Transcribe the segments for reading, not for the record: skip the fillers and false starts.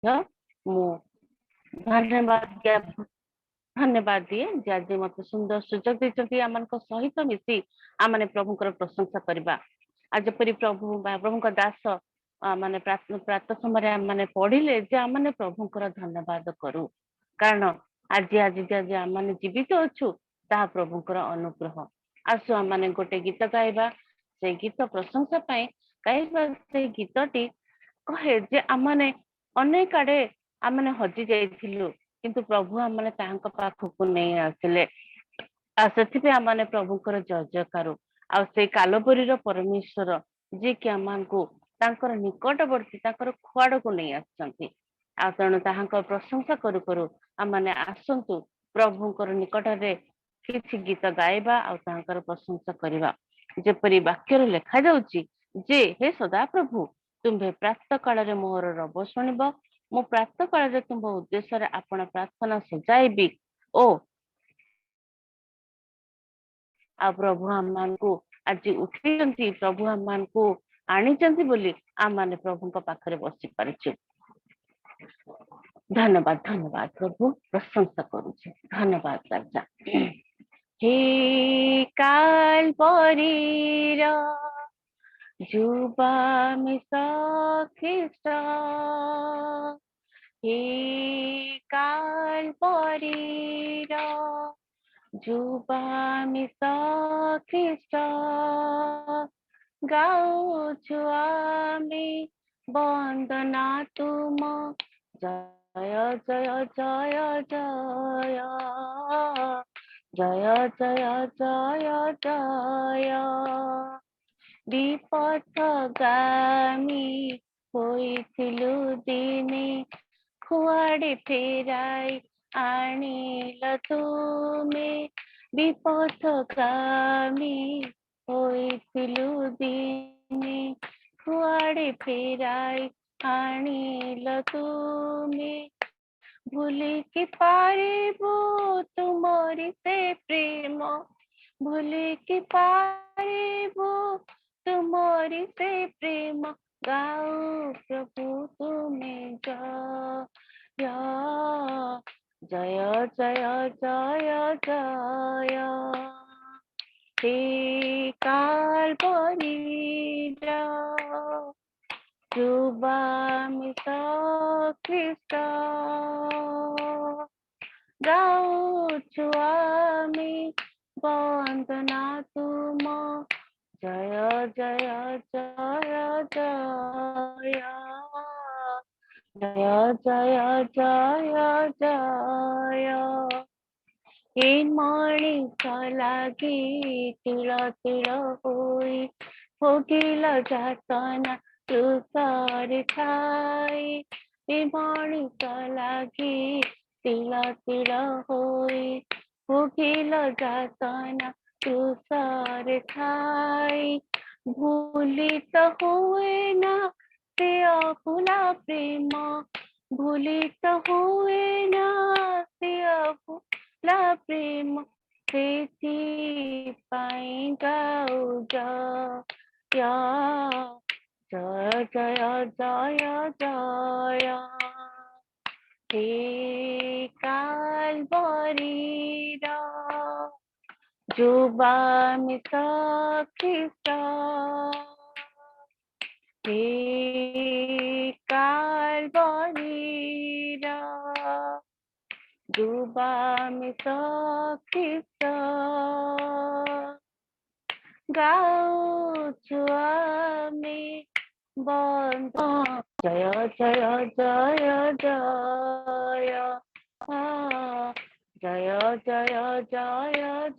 मु धन्यवाद धन्यवाद दिए जे आज मत सुंदर सुजोग देते आम सहित मिसी आम प्रभुଙ୍କର प्रशंसा करवा आज परी प्रभु प्रभु दास माने प्रातः समय माने पढ़िले जे आम प्रभुଙ୍କର धन्यवाद करू कारण आज आज आम जीवित अच्छु ता प्रभुଙ୍କର अनुग्रह आसु आम गोटे गीत गाइबा से गीत प्रशंसा पाई गाइबा से गीतटी कहे जे आमने अनेक आड़े आमने हजि जाइथिलु किंतु प्रभु आमने तांका पाखकु नहीं आसिले से आमने प्रभुଙ୍କର जय जयकार आ से कालबरी परमेश्वर जे कि आमको तांकर निकटवर्ती तांकर खुआड़ को नहीं आसचंती आ तेणु ताहांकर प्रशंसा करू करू आमने आसंतु प्रभुଙ୍କର निकटरे किछि गीत गाइबा आ ताहांकर प्रशंसा करबा जेपरि वाक्य लेखा जाउची जे हे सदा प्रभु तुम्भे प्रातः काल मोर रब शुणब मु प्रातः काल तुम उद्देश्य आपण प्रार्थना सजाइबी ओ आ प्रभु आम को आज उठी प्रभु आम को आनी बोली आम मैंने प्रभु पाखे बसी पार्छु धन्यवाद धन्यवाद प्रभु प्रशंसा करुचे धन्यवाद राजा हे काल परीर जुबा मिसा ख्रीष्ट हे काल परीर जुबा मिसा ख्रीष्ट गाउछु आमी वंदना तुम जय जय जय जय जय जय जय जय विपथ गामी होइथिलु दिने खुआड़े फेराई आनिल तुमे विपथ गामी होइथिलु दिने खुआड़े फेराई आनिल तुमे भूली कि पारिबो तुमरी से प्रेम भूली कि पारिबो तुमरी से प्रेम गाओ प्रभु तुम्हें जय जय जय जय जय हे काल परीर जुबा मिसा ख्रीष्ट गाउछु आमी वंदना तुम जय जय जय जय जय जय जय जय हे मणिष लागी तिल तिल होई भोगिल जातना तुषार छाई हे मणिष लागी तिल तिल होई भोगिल जातना तुषार छाई भूलित हुए ना से अकुला प्रेम भूलित हुए ना से अकुला प्रेम सेती पाई गाऊ जय जय जय जय जय हे काल बरीर जुबा मिसा ख्रीष्ट हे काल बरीर जुबा मिसा ख्रीष्ट गाउछु आमी बंद जय जय जय जय जय जय जय जय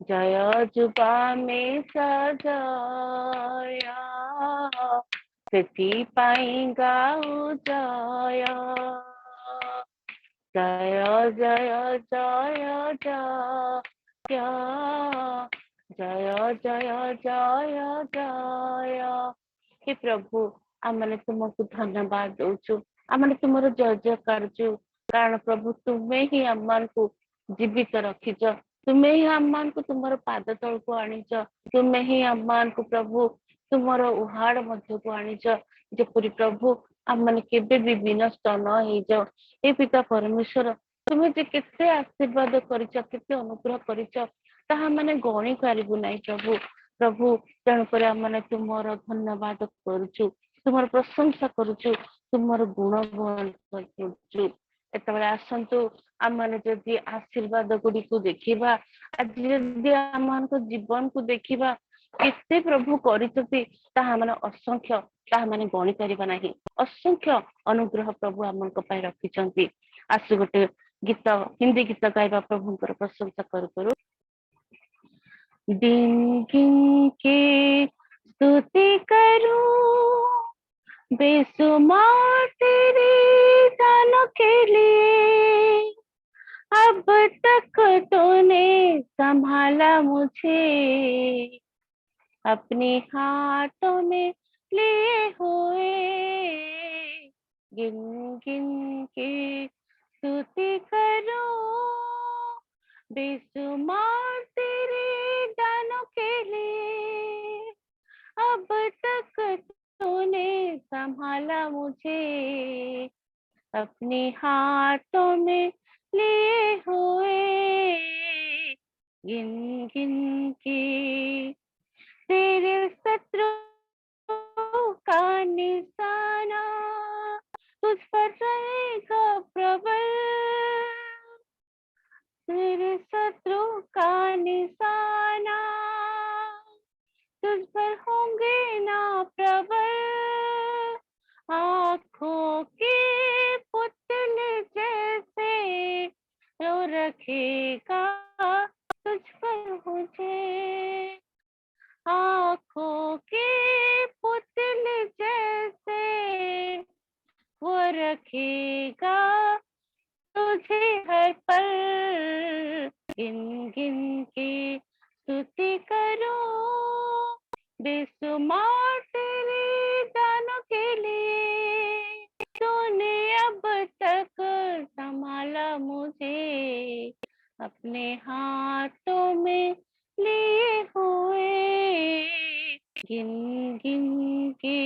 जय जुबा में सजाया सेती पाई गाऊ जय जय जय जय जय जय जय जय हे प्रभु आमने तुमको धन्यवाद दौचु आमने तुमर जय जयकार कारण प्रभु तुम्हें ही आम को जीवित रखिच तुम्हें ही आम को तुम पाद तल को आनीच तुम्हें ही आम को प्रभु तुमर उहाड़ मध्य को आनीच जेपरी प्रभु आम मैंने केबे भी विनष्ट न हो जाओ। हे पिता परमेश्वर तुम्हें जे केते आशीर्वाद करिच केते अनुग्रह करिच ताहा माने गणी पारिबु नाही प्रभु। प्रभु तेणुकर आम मैंने तुमर धन्यवाद करुचु तुमर प्रशंसा करुचु तुमर गुण गान करुचु। एतबेले आसंतु आम मैंने जदि आशीर्वाद गुडी को देखिबा आज जदि आम जीवन को देखिबा केते प्रभु करिसति ताहा माने असंख्य ताहा माने गणी परिबा नाही। असंख्य अनुग्रह प्रभु आमनको पाई रखिचंती। आसु गोटे गीत हिंदी गीत गाइबा प्रभुଙ୍କର प्रशंसा करू करू। दिन गिन के स्तुति करूं बेसुमार तेरे दानों के लिए। अब तक तूने संभाला मुझे अपने हाथों में लिए हुए। गिन गिन के स्तुति करो बेसुमार तेरे दानों के लिए। अब तक तूने संभाला मुझे अपने हाथों में लिए हुए। गिन गिन के तेरे शत्रु का निशाना तुझ पर रहेगा प्रबल। तेरे शत्रु का निशाना तुझ पर होंगे ना प्रबल। आँखों के पुतले जैसे रो रखेगा तुझ पर मुझे। आँखों के पुतले जैसे वो रखेगा तुझे हर पल। गिन गिन के स्तुति करो बेसुमार तेरे दानों के लिए। तूने अब तक संभाला मुझे अपने हाथों में लिए हुए। गिन गिन के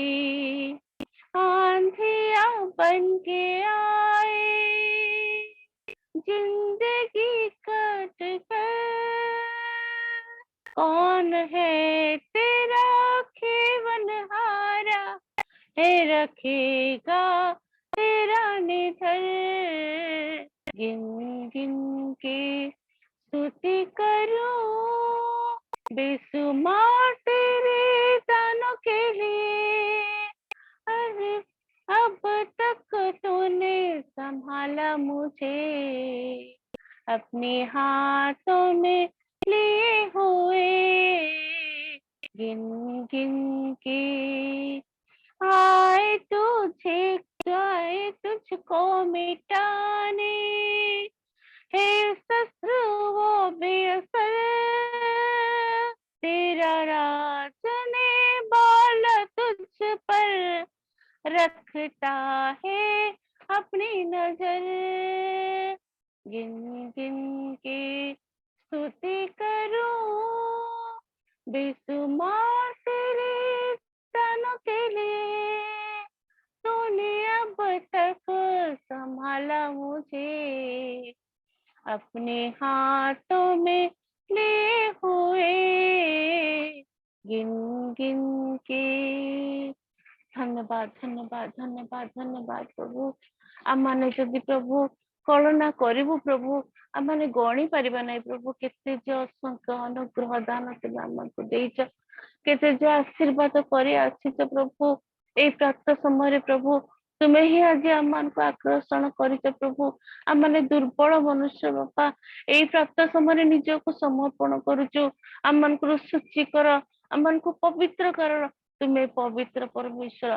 आंधियां बन के आए जिंदगी कट कर। कौन है तेरा खेवनहारा है रखेगा तेरा निधर। गिन गिन के स्तुति करो बेसुमार तेरे दानों के लिए। अरे अब तक तूने संभाला मुझे अपने हाथों में लिए हुए। गिन गिन के आए तुझको मिटाने हे शस्त्र वो बेअसर। तेरा राज ने बाल तुझ पर रखता है अपनी नजर। गिन गिन के स्तुति करो बेसुमार तेरे दानों के लिए। तूने अब तक संभाला मुझे अपने हाथों में लिए हुए। गिन गिन के धन्यवाद धन्यवाद धन्यवाद धन्यवाद प्रभु। आम माने जदि प्रभु कल्पना करिबु प्रभु आम माने गणी परिबा नहीं प्रभु केते जे असंख्य अनुग्रह दान तुम आमको देइछ केते जे आशीर्वाद करी आछिछ प्रभु। ए प्राप्त समय प्रभु तुम्हें ही आज आम को आकर्षण करिछ प्रभु। आम माने दुर्बल मनुष्य बापा ए प्राप्त समय निजको समर्पण करुचु। आम मन को शुचि कर आम मन को पवित्र कर। तुम्हें पवित्र परमेश्वर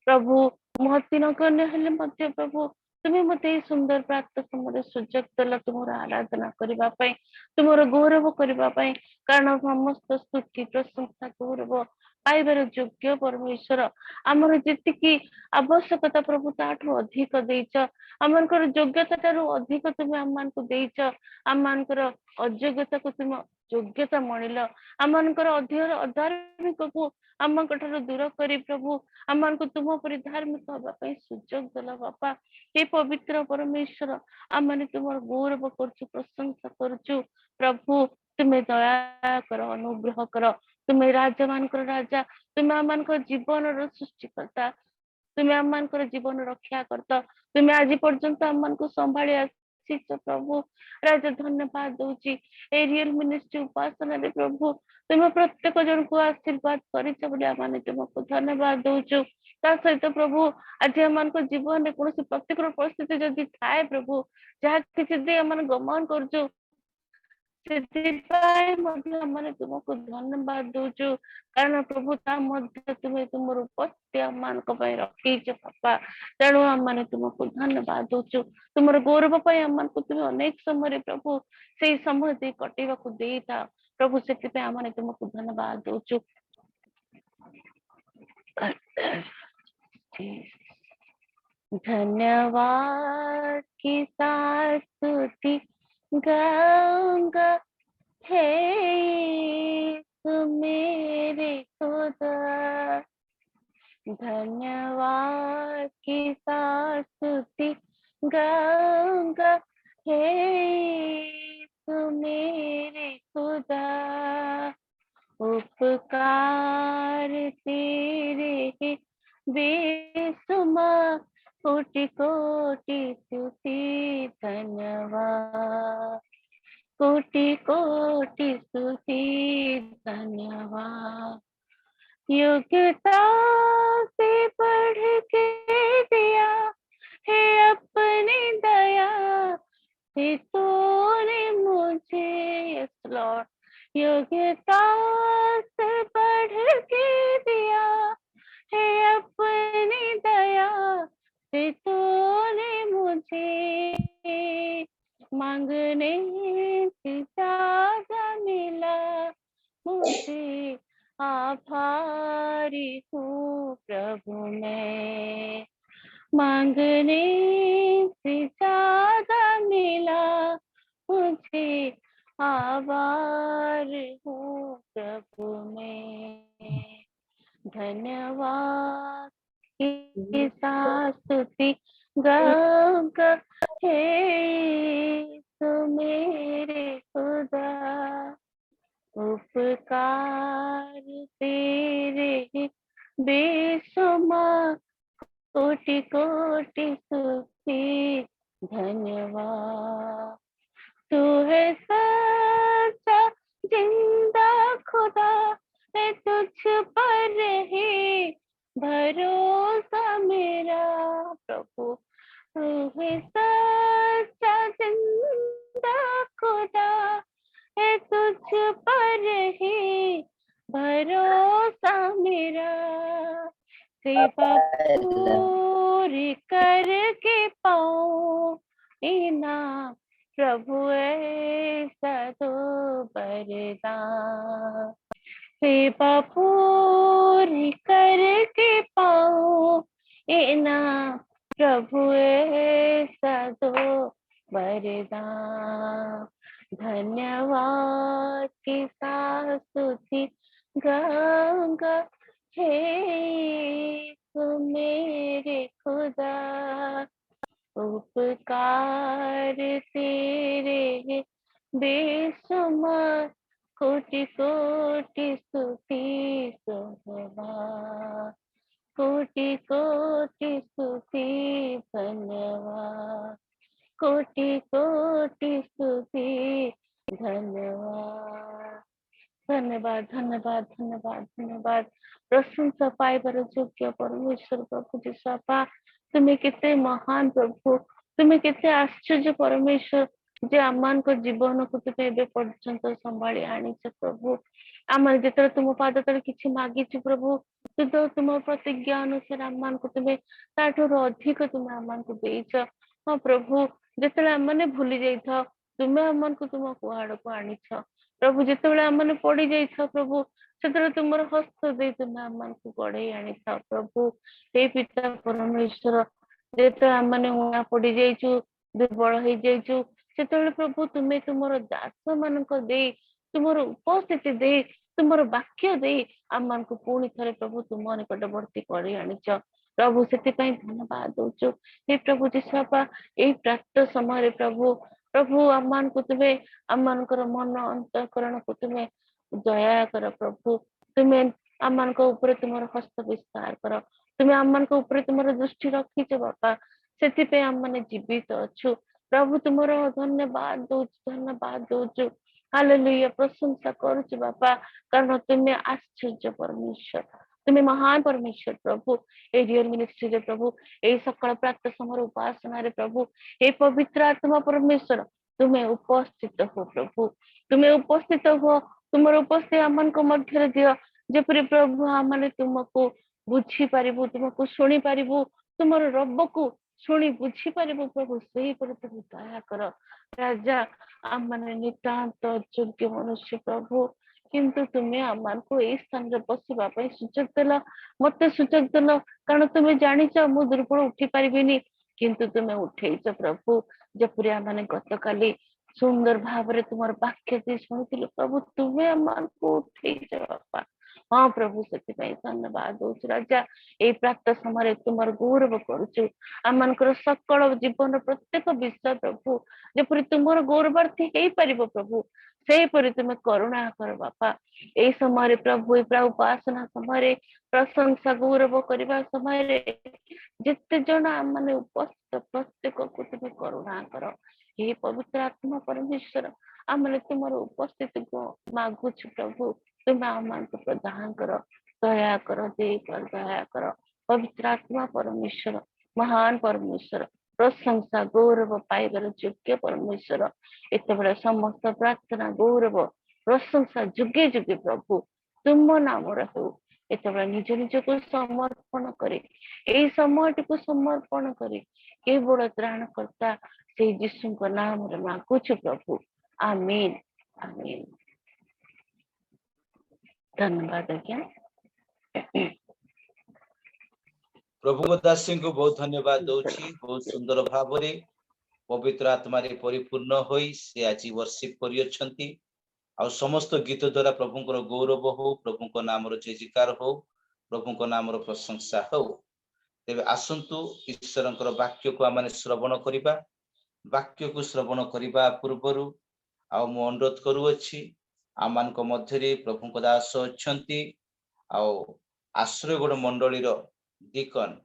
प्रभु महती नगण्य हेले मध्य प्रभु तुम्हें मते सुंदर प्राप्त समय सुजोग देल तुम आराधना करने तुम गौरव करने कारण समस्त स्तुति प्रशंसा गौरव पाइबार योग्य परमेश्वर आमर जी आवश्यकता प्रभु ताठू अधिक देच आमर योग्यता ठारू अधिक तुम्हें आम मान को देच आम मानकर अयोग्यता को तुम योग्यता मणिल आम मानकर अधार्मिक को आम ठार दूर करी प्रभु आम को तुम पर धार्मिक हवाई सुजोग देला बापा। हे पवित्र परमेश्वर आम मैंने तुम गौरव करछु प्रशंसा करछु प्रभु। तुम्हें दया कर अनुग्रह कर तुम्हें राजा मान राजा तुम्हें आम जीवन सृष्टिकर्ता तुम्हें आम जीवन रक्षा करता तुम्हें आज पर्यंत आम को संभाली आसीच प्रभु। राजा धन्यवाद दूची ए रियल मिनिस्ट्री उपासना रे प्रभु तुम्हें प्रत्येक जन को आशीर्वाद कर तुमको धन्यवाद दूचु। ता सहित प्रभु आज आम जीवन में कौन प्रतिकूल परिस्थिति जदि थाए प्रभु जहाँ किसी आम गमन कर तुमको धन्यवाद दूचु कारण प्रभु तुम्हें तुम उपस्थिति आम रखीच बापा। तेणु आम तुमको धन्यवाद दूचु तुम गौरव आम तुम्हें अनेक समय प्रभु से समय दे कटेवा दे था प्रभु से आम तुमको धन्यवाद दूचु। धन्यवाद की स्तुति गाऊंगा हे मेरे खुदा। धन्यवाद की स्तुति गाऊंगा हे मेरे खुदा। उपकार तेरे बेसुमार कोटि कोटि स्तुति धन्यवाद कोटि कोटि स्तुति धन्यवाद। योग्यता से बढ़ के दिया है अपनी दया से तूने मुझे यस लॉर्ड योग्यता से बढ़ के दिया है अपनी दया से तूने मुझे मांगने से ज्यादा मिला मुझे आभारी हूँ प्रभु मैं। मांगने से ज्यादा मिला मुझे आभार हूँ प्रभु मैं। धन्यवाद की स्तुति गाऊंगा हे तू मेरे खुदा। उपकार तेरे बेशुमार कोटि कोटि स्तुति धन्यवाद। तू है सच्चा जिंदा खुदा है तुझ पर है भरोसा मेरा प्रभु। तू है सच्चा जिंदा खुदा है तुझ पर है भरोसा मेरा। सेवा पूरी करके पाऊं इनाम प्रभु ऐसा तो वरदान। सेवा पूरी करके पाऊं इनाम प्रभु ऐसा तो वरदान। धन्यवाद की स्तुति गाऊंगा हे तू मेरे खुदा। उपकार तेरे बेशुमार कोटि कोटि स्तुति धन्यवाद कोटि कोटि स्तुति धन्यवाद कोटि कोटि स्तुति धन्यवाद। धन्यवाद धन्यवाद धन्यवाद धन्यवाद। प्रशंसा पाइबार योग्य परमेश्वर प्रभु जीशु आपा तुम्हें केते महान प्रभु तुम्हें केते आश्चर्य परमेश्वर जे आमान को जीवन को तुम्हें एबे पर्यंत संभाली आनीच प्रभु। आम जिते तुम पाद तले किछि मागिछु प्रभु तू तो तुम प्रतिज्ञा अनुसार आमान को तुम्हें ताठुर अधिक तुम्हें आमान को देइछ। हाँ प्रभु जिते आमने भूली जाइथा तुम्हें आमान को तुम कुआड़ को आनीछ प्रभु। जिते आमने पड़ी जाइथा प्रभु से तुम हस्त दे तुम्हें आमान को गड़े आनी था प्रभु। हे पिता परमेश्वर जिते आमने उणा पड़ी जाइछु दुर्बल हो जाइछु से प्रभु तुम्हें तुम दास मान दे तुम उपस्थिति दे तुमर वाक्य दे आम मान को पुणी थे प्रभु तुम निकटवर्ती कर आनीच प्रभु से धन्यवाद दौचु हे प्रभु जीशु बापा यही प्राप्त समय प्रभु प्रभु आम मान को तुम्हें आम मानकर मन अंतकरण को तुम्हें दया कर प्रभु तुम्हें आम मान ऊपर तुम हस्त विस्तार कर तुम्हें आम मान ऊपर तुम दृष्टि रखीच बापा से आम मैंने जीवित अच्छु प्रभु तुमर धन्यवाद दौचु हालेलुया प्रशंसा करुच बापा कारण तुम्हें आश्चर्य परमेश्वर तुम्हें महान परमेश्वर प्रभु ए रियल मिनिस्ट्री रे प्रभु ए सकाळ प्रातः समय उपासना रे प्रभु हे पवित्र आत्मा परमेश्वर तुम्हें उपस्थित हो प्रभु तुम्हें उपस्थित हो तुम उपस्थित आम मध्य दियो जेपरी प्रभु आम तुमको बुझी पारिबु तुमको शुणी पारिबु तुम रब को शुणी बुझी पारिबु प्रभु से पर तुम दया कर राजा आम मैंने नितांत योग्य मनुष्य प्रभु किंतु तुम्हें आम को यही स्थान रे बसवा सुजोग देल मत सुजोग देल कारण तुम्हें जानिच मु दुर्बल उठी पारिबिनी किंतु तुम्हें उठेच प्रभु जपरी आम गत काली सुंदर भाव तुम वाक्य शुणी प्रभु तुम्हें आम को उठेच बापा हाँ प्रभु से धन्यवाद दौच राजा ये प्राप्त समय तुम गौरव करुचु आम सकल जीवन प्रत्येक विषय प्रभु जपरी तुम गौरवार्थी हो पार प्रभु से तुम करुणा कर बापा ये समय प्रभु उपासना समय प्रशंसा गौरव करने समय जिते जन आम मैंने उपस्थित प्रत्येक को तुम करुणा कर हे पवित्र आत्मा परमेश्वर आम तुम उपस्थित मागुच प्रभु तुम आम को प्रदान कर दया कर दे कर दया कर पवित्र आत्मा परमेश्वर महान परमेश्वर प्रशंसा गौरव पाइबार योग्य परमेश्वर एत बड़ा समस्त प्रार्थना गौरव प्रशंसा जुगे जुगे प्रभु तुम नाम हो एत बड़ा निज निज को समर्पण करे यही समय टी समर्पण करे केवल त्राणकर्ता से यीशु नाम मागुछु प्रभु आमीन आमीन धन्यवाद आज्ञा प्रभु दासी को बहुत धन्यवाद दौची बहुत सुंदर भाव पवित्र आत्मा रे परिपूर्ण होई से आज वर्शिप करियछंती आ समस्त गीत द्वारा प्रभु को गौरव हो प्रभु को नाम रो जयकार हो प्रभु को नाम रो प्रशंसा हो तेबे आसंतु ईश्वरंकर वाक्य को आमने श्रवण करिबा वाक्य को श्रवण करिबा पूर्वरु आ मो अनुरोध करूअछि आमान को मध्य रे प्रभु को दास अछंती आ आश्रयगढ़ मंडली रो डीकन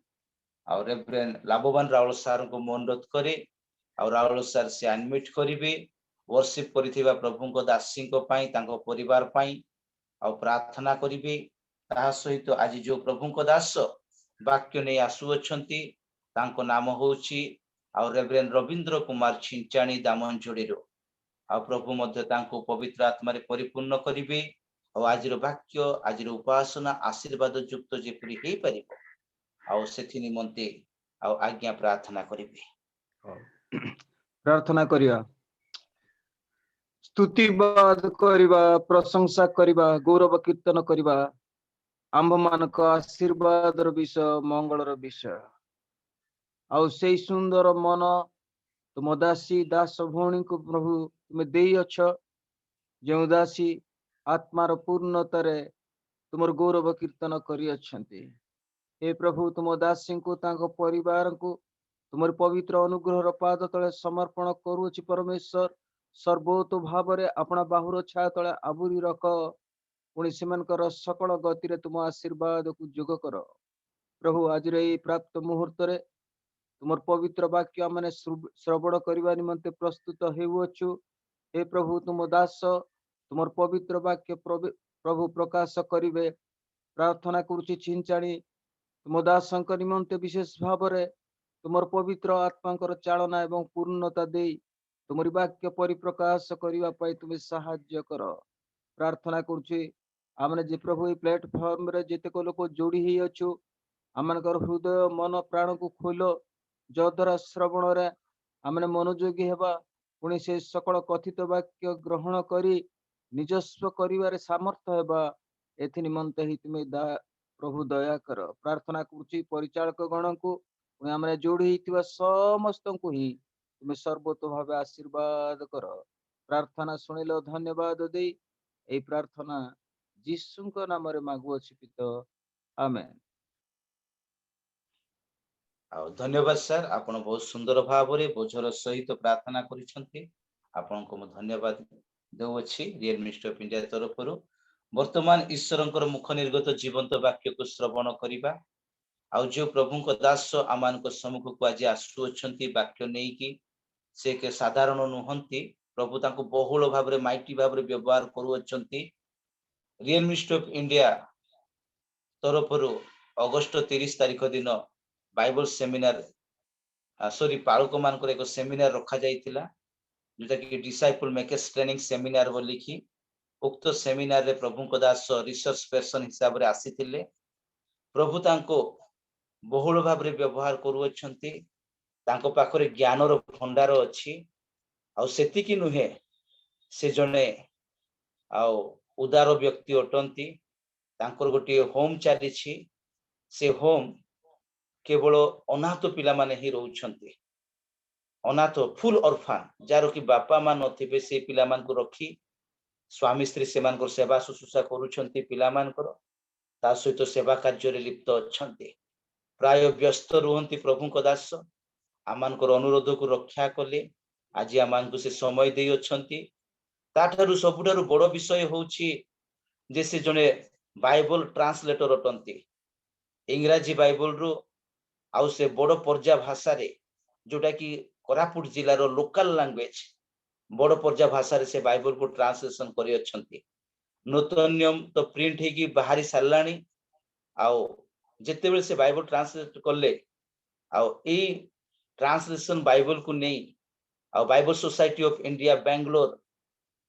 आ रेवरेंड लाभवान राउल सार को मो अनुरोध करे आ राउल सार से एडमिट करिवे वर्शिप करिथिबा प्रभु को दासी को पाई तांको परिवार पाई आ प्रार्थना करिवे ता सहित आज जो प्रभु को दास वाक्य नै आसु अछंती तांको नाम होउची आ रेवरेंड रविंद्र कुमार छिंचाणी दामनझोड़ी रो आ प्रभु मध्य तांको पवित्र आत्मा रे परिपूर्ण करिवे आ आज रो वाक्य आज रो उपासना आशीर्वाद युक्त जेपरि हे परिबो आ सेथि निमंते आ आज्ञा प्रार्थना करिवे प्रार्थना करिया स्तुतिवाद करिबा प्रशंसा करिबा गौरव कीर्तन करिबा आंभ मानक आशीर्वाद रो विषय मंगल रो विषय आ से सुंदर मन तुम दासी दास भौणी को प्रभु तुम देई अछ जो दासी आत्मार पूर्णतरे तुम गौरव कीर्तन करी अछंती हे प्रभु तुम दासी को तांको परिवार को तुम पवित्र अनुग्रह पाद तले समर्पण करुछि परमेश्वर सर्वोत भाव रे अपना बाहुर छाया तले आबुरी रख पुणी सेमनकर सकल गति रे तुम आशीर्वाद को जोग कर प्रभु आज रे प्राप्त मुहूर्त रे तुम पवित्र वाक्य माने श्रवण करने निमंते प्रस्तुत हेउछु हे प्रभु तुम दास तुम पवित्र वाक्य प्रभु प्रकाश करिवे प्रार्थना करुछि छिंचाणी तुम दासंक निमंते विशेष भाव रे तुम पवित्र आत्मा चालना एवं पूर्णता दे तुम वाक्य परिप्रकाश करने तुम साहाय्य कर प्रार्थना करुछि आमने जे प्रभु ये प्लेटफॉर्म रे जेतेक लोक जोड़ी ही अछु आमनकर हृदय मन प्राण को खोलो जद्वारा श्रवण रे आमने मनोयोगी हेबा पुणी से सकल कथित वाक्य ग्रहण करी निजस्व करिवारे सामर्थ्य हेबा एथि निमंते ही तुम प्रभु दया कर प्रार्थना करुछि परिचालक गण को आमने जोड़ी हिथिबा समस्त को ही तुम सर्वतो भाव आशीर्वाद कर प्रार्थना सुनिलो धन्यवाद दे ए प्रार्थना ଯୀଶୁଙ୍କ ନାମରେ ମାଗୁଅଛି ପିତ, ଆମେନ୍। ଆଉ ଧନ୍ୟବାଦ ସାର୍, ଆପଣ ବହୁତ ସୁନ୍ଦର ଭାବରେ ବୋଝର ସହିତ ପ୍ରାର୍ଥନା କରିଛନ୍ତି। ଆପଣଙ୍କୁ ମୁଁ ଧନ୍ୟବାଦ ଦେଉଅଛି ରିଏଲ ମିନିଷ୍ଟ୍ରି ଅଫ ଇଣ୍ଡିଆ ତରଫରୁ। ବର୍ତ୍ତମାନ ଈଶ୍ୱରଙ୍କର ମୁଖ ନିର୍ଗତ ଜୀବନ୍ତ ବାକ୍ୟକୁ ଶ୍ରବଣ କରିବା। ଆଉ ଯୋଉ ପ୍ରଭୁଙ୍କ ଦାସ ଆମମାନଙ୍କ ସମ୍ମୁଖକୁ ଆଜି ଆସୁଅଛନ୍ତି ବାକ୍ୟ ନେଇକି, ସେ କେ ସାଧାରଣ ନୁହନ୍ତି, ପ୍ରଭୁ ତାଙ୍କୁ ବହୁଳ ଭାବରେ ମାଇଟି ଭାବରେ ବ୍ୟବହାର କରୁଅଛନ୍ତି। ରିଏଲ ମିନିଷ୍ଟ୍ରି ଅଫ ଇଣ୍ଡିଆ ତରଫରୁ ଅଗଷ୍ଟ 30 ତାରିଖ ଦିନ ବାଇବଲ ସେମିନାର ପାଳକ ମାନଙ୍କର ଏକ ସେମିନାର ରଖାଯାଇଥିଲା, ଯୋଉଟା କି ଡିସାଇପଲ ମେକର୍ସ ଟ୍ରେନିଂ ସେମିନାର ବୋଲିକି। ଉକ୍ତ ସେମିନାରରେ ପ୍ରଭୁଙ୍କ ଦାସ ରିସର୍ଚ୍ଚ ପର୍ସନ ହିସାବରେ ଆସିଥିଲେ। ପ୍ରଭୁ ତାଙ୍କୁ ବହୁଳ ଭାବରେ ବ୍ୟବହାର କରୁଅଛନ୍ତି। ତାଙ୍କ ପାଖରେ ଜ୍ଞାନର ଭଣ୍ଡାର ଅଛି। ଆଉ ସେତିକି ନୁହେଁ, ସେ ଜଣେ ଆଉ ଉଦାର ବ୍ୟକ୍ତି ଅଟନ୍ତି। ତାଙ୍କର ଗୋଟିଏ ହୋମ ଚାଲିଛି। ସେ ହୋମ କେବଳ ଅନାଥ ପିଲାମାନେ ହିଁ ରହୁଛନ୍ତି। ଅନାଥ ଫୁଲ ଅରଫାନ, ଯାହାର କି ବାପା ମା ନଥିବେ, ସେ ପିଲାମାନଙ୍କୁ ରଖି ସ୍ୱାମୀ ସ୍ତ୍ରୀ ସେମାନଙ୍କର ସେବା ଶୁଶ୍ରୂଷା କରୁଛନ୍ତି ପିଲାମାନଙ୍କର। ତା ସହିତ ସେବା କାର୍ଯ୍ୟରେ ଲିପ୍ତ ଅଛନ୍ତି। ପ୍ରାୟ ବ୍ୟସ୍ତ ରୁହନ୍ତି ପ୍ରଭୁଙ୍କ ଦାସ। ଆମମାନଙ୍କର ଅନୁରୋଧକୁ ରକ୍ଷା କଲେ ଆଜି ଆମମାନଙ୍କୁ ସେ ସମୟ ଦେଇଅଛନ୍ତି। ତାଠାରୁ ସବୁଠାରୁ ବଡ଼ ବିଷୟ ହେଉଛି ଯେ ସେ ଜଣେ ବାଇବଲ ଟ୍ରାନ୍ସଲେଟର ଅଟନ୍ତି। ଇଂରାଜୀ ବାଇବଲରୁ ଆଉ ସେ ବଡ଼ ପର୍ଯ୍ୟା ଭାଷାରେ, ଯୋଉଟା କି କୋରାପୁଟ ଜିଲ୍ଲାର ଲୋକାଲ ଲାଙ୍ଗୁଏଜ, ବଡ଼ ପର୍ଯ୍ୟା ଭାଷାରେ ସେ ବାଇବଲକୁ ଟ୍ରାନ୍ସଲେସନ କରିଅଛନ୍ତି। ନୂତନ ନିୟମ ତ ପ୍ରିଣ୍ଟ ହେଇକି ବାହାରି ସାରିଲାଣି। ଆଉ ଯେତେବେଳେ ସେ ବାଇବଲ ଟ୍ରାନ୍ସଲେଟ କଲେ, ଆଉ ଏଇ ଟ୍ରାନ୍ସଲେସନ ବାଇବଲକୁ ନେଇ ଆଉ Bible society of India Bangalore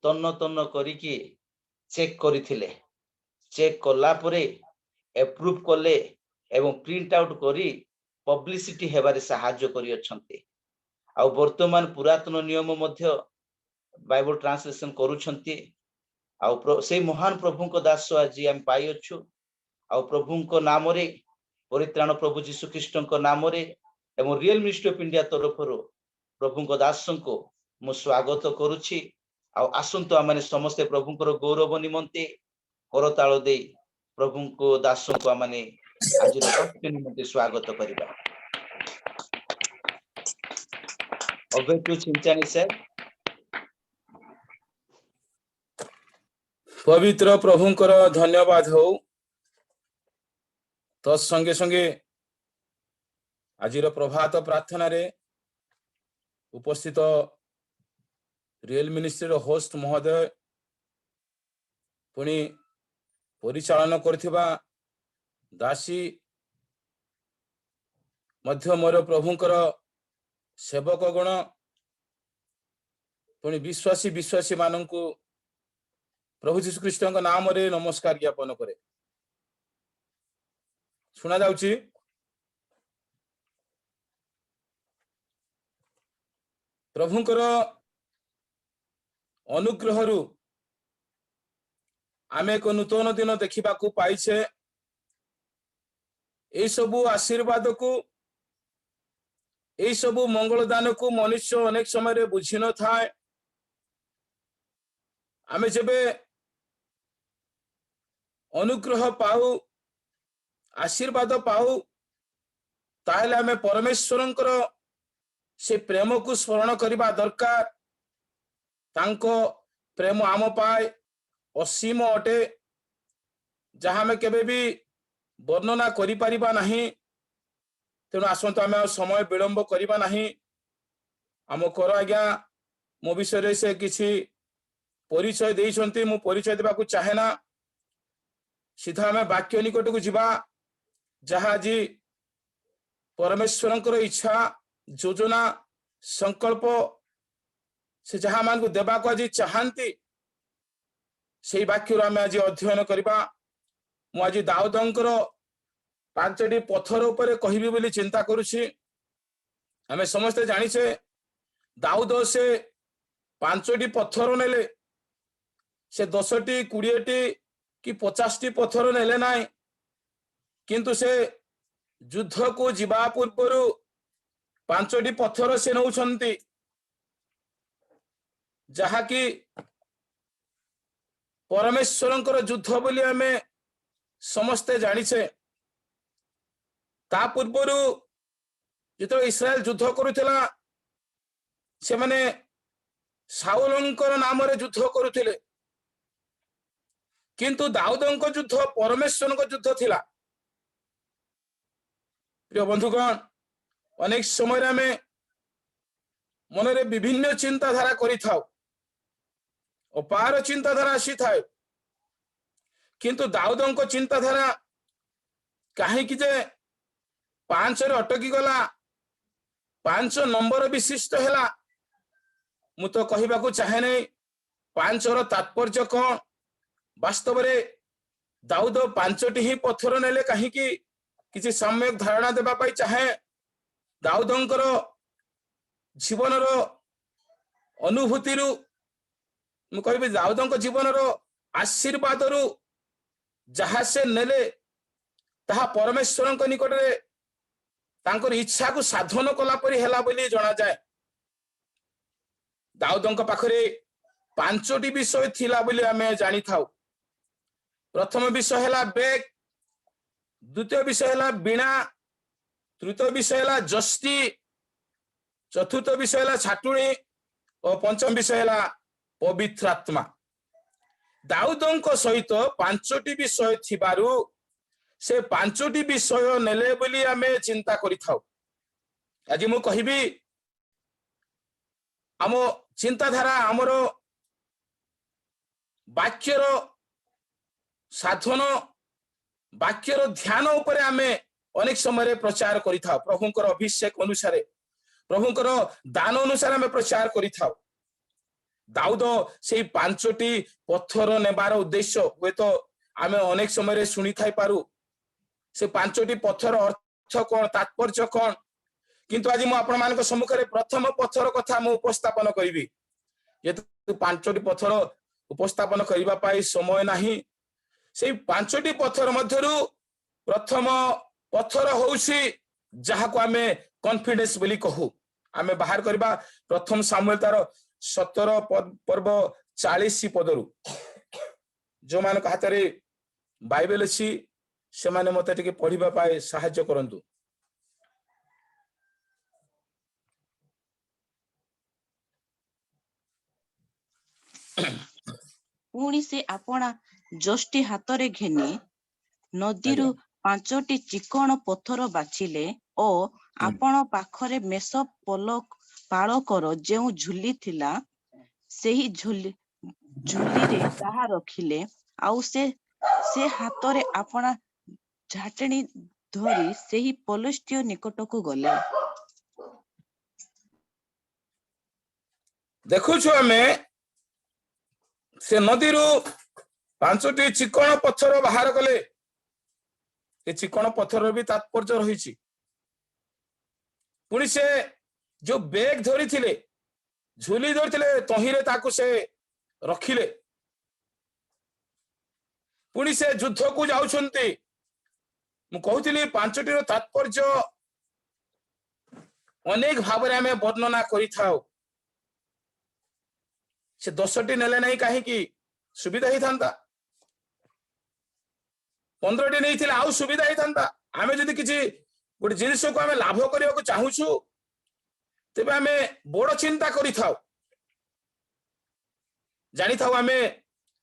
ତନ୍ନ ତନ୍ନ କରିକି ଚେକ୍ କରିଥିଲେ। ଚେକ୍ କଲା ପରେ ଏପ୍ରୁଭ କଲେ ଏବଂ ପ୍ରିଣ୍ଟ ଆଉଟ କରି ପବ୍ଲିସିଟି ହେବାରେ ସାହାଯ୍ୟ କରିଅଛନ୍ତି। ଆଉ ବର୍ତ୍ତମାନ ପୁରାତନ ନିୟମ ମଧ୍ୟ ବାଇବଲ ଟ୍ରାନ୍ସଲେସନ କରୁଛନ୍ତି। ଆଉ ସେଇ ମହାନ ପ୍ରଭୁଙ୍କ ଦାସ ଆଜି ଆମେ ପାଇଅଛୁ। ଆଉ ପ୍ରଭୁଙ୍କ ନାମରେ, ପରିତ୍ରାଣ ପ୍ରଭୁ ଯୀଶୁ ଖ୍ରୀଷ୍ଟଙ୍କ ନାମରେ ଏବଂ ରିଏଲ ମିନିଷ୍ଟ୍ରି ଅଫ ଇଣ୍ଡିଆ ତରଫରୁ ପ୍ରଭୁଙ୍କ ଦାସଙ୍କୁ ମୁଁ ସ୍ୱାଗତ କରୁଛି। ଆଉ ଆସନ୍ତୁ ଆମେ ସମସ୍ତେ ପ୍ରଭୁଙ୍କର ଗୌରବ ନିମନ୍ତେ କରତାଳ ଦେଇ ପ୍ରଭୁଙ୍କ ଦାସଙ୍କୁ ଆମେ ଆଜିର ବାକ୍ୟ ନିମନ୍ତେ ସ୍ୱାଗତ କରିବା। over to ଚିନ୍ତାନୀ ସାର୍। ପବିତ୍ର ପ୍ରଭୁଙ୍କର ଧନ୍ୟବାଦ ହଉ। ତ ସଙ୍ଗେ ସଙ୍ଗେ ଆଜିର ପ୍ରଭାତ ପ୍ରାର୍ଥନାରେ ଉପସ୍ଥିତ ରିଏଲ ମିନିଷ୍ଟ୍ରିର ହୋଷ୍ଟ ମହୋଦୟ, ପୁଣି ପରିଚାଳନା କରୁଥିବା ଦାସୀ, ମଧ୍ୟ ମୋର ପ୍ରଭୁଙ୍କର ସେବକ ଗଣ, ପୁଣି ବିଶ୍ୱାସୀ ମାନଙ୍କୁ ପ୍ରଭୁ ଯୀଶୁ ଖ୍ରୀଷ୍ଟଙ୍କ ନାମରେ ନମସ୍କାର ଜ୍ଞାପନ କରେ। ଶୁଣା ଯାଉଛି? ପ୍ରଭୁଙ୍କର ଅନୁଗ୍ରହରୁ ଆମେ ଏକ ନୂତନ ଦିନ ଦେଖିବାକୁ ପାଇଛେ। এই ସବୁ ଆଶୀର୍ବାଦକୁ, এই ସବୁ ମଙ୍ଗଳ ଦାନକୁ ମନୁଷ୍ୟ ଅନେକ ସମୟରେ ବୁଝି ନଥାଏ। ଆମେ ଯେବେ ଅନୁଗ୍ରହ ପାଉ, ଆଶୀର୍ବାଦ ପାଉ, ତାହେଲେ ଆମେ ପରମେଶ୍ୱରଙ୍କର ସେ ପ୍ରେମକୁ ସ୍ମରଣ କରିବା ଦରକାର। ତାଙ୍କ ପ୍ରେମ ଆମ ପାଇଁ ଅସୀମ ଅଟେ, ଯାହା ଆମେ କେବେ ବି ବର୍ଣ୍ଣନା କରିପାରିବା ନାହିଁ। ତେଣୁ ଆସନ୍ତୁ ଆମେ ଆଉ ସମୟ ବିଳମ୍ବ କରିବା ନାହିଁ। ଆମ କର ଆଜ୍ଞା ମୋ ବିଷୟରେ ସେ କିଛି ପରିଚୟ ଦେଇଛନ୍ତି, ମୁଁ ପରିଚୟ ଦେବାକୁ ଚାହେଁ ନା। ସିଧା ଆମେ ବାକ୍ୟ ନିକଟକୁ ଯିବା, ଯାହା ଆଜି ପରମେଶ୍ୱରଙ୍କର ଇଚ୍ଛା, ଯୋଜନା, ସଂକଳ୍ପ, ସେ ଯାହା ମାନଙ୍କୁ ଦେବାକୁ ଆଜି ଚାହାନ୍ତି, ସେଇ ବାକ୍ୟରୁ ଆମେ ଆଜି ଅଧ୍ୟୟନ କରିବା। ମୁଁ ଆଜି ଦାଉଦଙ୍କର 5ଟି ପଥର ଉପରେ କହିବି ବୋଲି ଚିନ୍ତା କରୁଛି। ଆମେ ସମସ୍ତେ ଜାଣିଛେ ଦାଉଦ ସେ 5ଟି ପଥର ନେଲେ। ସେ 10ଟି, 20ଟି କି 50ଟି ପଥର ନେଲେ ନାହିଁ, କିନ୍ତୁ ସେ ଯୁଦ୍ଧକୁ ଯିବା ପୂର୍ବରୁ 5ଟି ପଥର ସେ ନେଉଛନ୍ତି, ଯାହାକି परमेश्वरंकर युद्ध बोली आमे समस्ते जानिछे ता पूर्वरु जितो इस्राएल युद्ध करुथिला से माने शाऊलंकर नाम रे युद्ध करुथिले किंतु दाऊदंक युद्ध परमेश्वरंक युद्ध थिला। प्रिय बंधुगण अनेक समय आमे मनरे विभिन्न चिंताधारा करि थाउ अपार चिंताधारा आसी थाए किंतु दाऊदंक चिंताधारा कहीं कि जे 5 रे अटकी गला 5 नंबर विशिष्ट हैला मु तो कहिबा को चाहे नै 5 रो तात्पर्य कोन वास्तव रे दाऊद 5टी ही पत्थर नेले कहीं कि किछि सम्यक धारणा देबा पई चाहे दाऊदंकर जीवन रो अनुभूति रु मु कहबी दाऊदंक जीवन रो आशीर्वाद रु जहा से नेले ताहा परमेश्वरंक निकट रे तांकर इच्छा को साधन कला परि हैला बोली जणा जाय। दाऊदंक पाखरे 5टी विषय थिला बोली हमें जानि थाउ। प्रथम विषय हैला बेग, द्वितीय विषय हैला बीणा, तृतीय विषय हैला जस्ती, चतुर्थ विषय हैला छाटुणी और पंचम विषय हैला पवित्र आत्मा। दाऊदंक सहित 5टी विषय थिबारु से 5टी विषय नेले बोली हमें चिंता करि थाउ। आज मु कहिबी आमो चिंताधारा आमर वाक्यर साधन वाक्यर ध्यान उपरे आमे अनेक समय प्रचार करि थाउ। प्रभुंकर अभिषेक अनुसार प्रभुंकर दान अनुसार आमे प्रचार करि थाउ। दाऊद से 5टी पत्थर नेबार उद्देश्य हुए तो आमे अनेक समय सुनी थाई पारू से 5टी पत्थर अर्थ कोन तात्पर्य कोन किंतु आज मु आपण मानक सम्मुख रे प्रथम पत्थर कथा मु उपस्थापन करिवि। ये 5टी पत्थर उपस्थापन करिबा पाई समय नाही। से 5टी पत्थर मध्यरु प्रथम पत्थर होउसी जहा को आमे कॉन्फिडेंस बोली कहू। आमे बाहर करबा प्रथम सामुएल तार 17 पर्व 40 पदरु जो मान हाथ रे बाइबल अछि से माने मते टिके पढिबा पाए सहाय्य करंतु। पुणी से आपणा जष्टी हाथ रे घेनी नदी रु 5टी चिकण पत्थर बाछिले ओ आपण पाखरे मेष पलक पालकर जेउ झुली थिला सेही झुली रे ताहा रखिले आउ से हाथ रे आपणा झाटणी धरी सेही पलस्टिय निकट को गले। देखु छु हमें से नदी रु 5टी चिकण पत्थर बाहर कले। ए चिकण पत्थर भी तात्पर्य रही। पुणी से जो बेग धरी थिले झुली धरी थिले तहिरे ताकु से रखिले। पुणी से युद्ध को जाउछंती मु कहूतिली 5टी तात्पर्य अनेक भाव रे हमें वर्णना करि थाउ। से 10टी नेले नहीं कहीं की सुविधा ही थांता 15टी नहीं थिले आउ सुविधा ही थांता। आमे जदि किछि गोटे जिनिस को आमे लाभ करिया को चाहूछु तेबे आमे बड़ चिंता करि थाउ। जानि थाउ आमे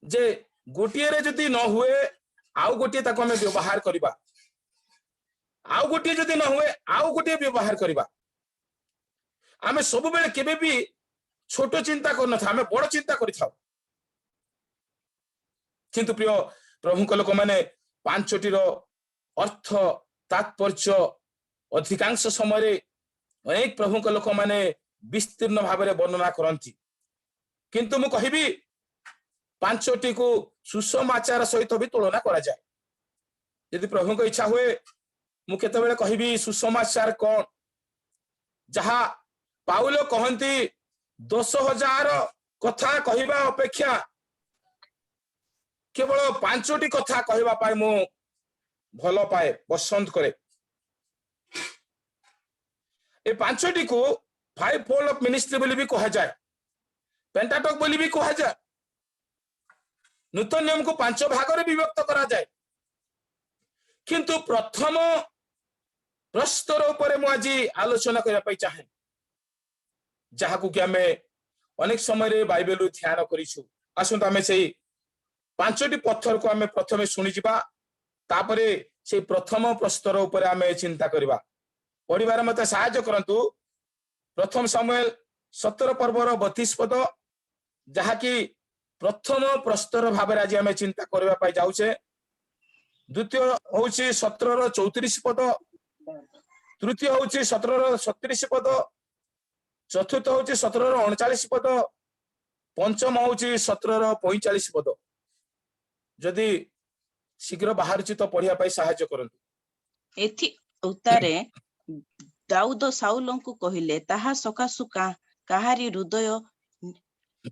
जे गोटिए रे जदि न हुए आउ गोटिए ताको आमे व्यवहार करिबा आउ गोटिए जदि न हुए आउ गोटिए व्यवहार करिबा। आमे सब बेले केबे भी छोट चिंता करन था आमे बड़ चिंता करि थाउ। किंतु प्रिय प्रभु को लोक माने 5टी रो अर्थ तात्पर्य अधिकांश समय अनेक प्रभु को लोक माने विस्तीर्ण भाव में वर्णना करंती। किंतु मु कहिबी 5टी को सुसमाचार सहित भी तुलना करा जाए। यदि प्रभु को इच्छा हुए मु केते बेले कहिबी सुसमाचार कोन जहा पाउल कहंती 10,000 कथा कहिबा अपेक्षा केवल 5टी कथा कहवा पाए मु भलो पाए पसंद करे। ए 5टी को 5 फोल्ड ऑफ मिनिस्ट्री बोली भी कहा जाए, पेंटाटक बोली भी कहा जाए। नूतन नियम को 5 भाग विभक्त करा जाए किंतु प्रथम प्रस्तर उपरे मु आज आलोचना करने चाहे जहाँ को कि आम अनेक समय बाइबल ध्यान करूँ आसतु आम से 5टी पत्थर को आम प्रथम शुणिजा तापरे से प्रथम प्रस्तर उपरे आम चिंता करवा पढ़िबार मत साहाय्य करंतु प्रथम सामुएल 17 पर्वर 32 पद जहाँकि प्रथम प्रस्तर भाव आज आम चिंता करने जाऊे द्वितीय हूँ 17 34 पद तृतीय हूँ 17 37 पद चतुर्थ हूँ 17 39 पद पंचम हूँ 17 45 पद जदि शीघ्र बाहर तो पढ़िया साहाय्य करंतु एथि उत्तारे दाऊद साउल को कहिले ताहा सकाशु काहारी हृदय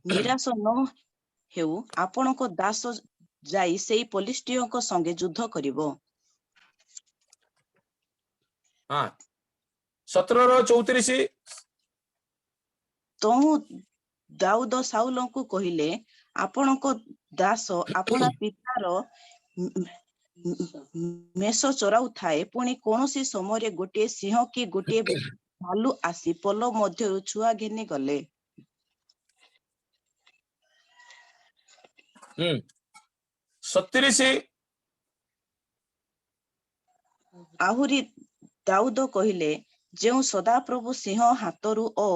निराश न हेउ आपण को दास जाई सेई पलिष्टियों को संगे युद्ध करिवो। हाँ 17 34 तो दाऊद साउल को कहिले आपण को दास अपना पितार मेष चराउ थाए पुणी कौनसी समय गोटे सिंह कि गोटे भालू आसी पल मध्य छुआ घेनी गले। 37 आहुरी दाऊद कहिले जेउ सदाप्रभु सिंह हातरू ओ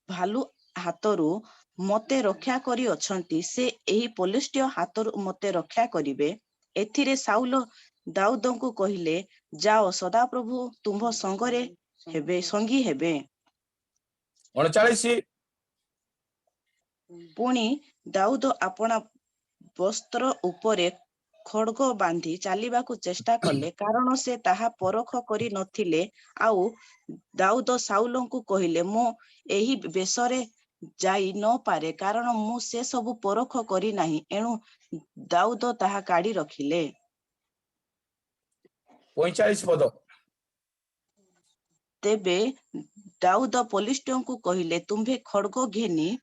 भालू हातरू मते रक्षा करी अछंती से एही पलिष्टिय हातरू मते रक्षा करिवे। एथिरे साउल दाऊद को कहिले जाओ सदाप्रभु तुम संगरे हेबे संगी हेबे। 39 पुणी दाऊद अपना वस्त्र उपरे खड्ग बांधी चालिबाकू चेष्टा कले कारण से ताहा परख करी नथिले। आउ दाऊद साउल को कहिले मो एही बेसरे जाई न पारे कारण मु से सब परख करी नाही एणु दाऊद ताहा काढ़ी रखिले। 45 पद तेबे दाऊद पलिष्टियों को कहिले तुम्भे खड्ग घेनी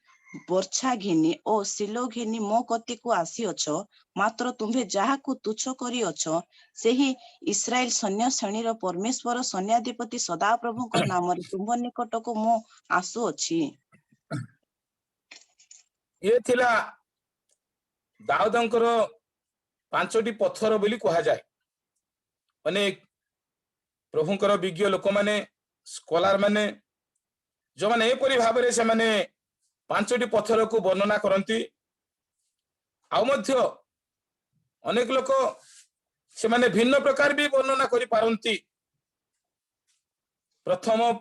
वर्षा घेनी ओ सिलो घेनी मो कति को आसी अछ मात्र तुम्भे जहा को तुच्छ करी अछ सेही इस्राएल सैन्य श्रेणी रो परमेश्वर सैन्याधिपति सदाप्रभु को नाम रे तुम निकट को मो आसु अछि। ये थिला दाऊदंकर 5टी पत्थर बोली कहा जाए। अनेक प्रभुंकर विज्ञ लोक माने स्कॉलर माने जो माने एपरि भाबरे से माने 5टी पत्थर को वर्णना करंती आउ मध्य अनेक लोक से माने भिन्न प्रकार भी वर्णना करि पारंती। प्रथम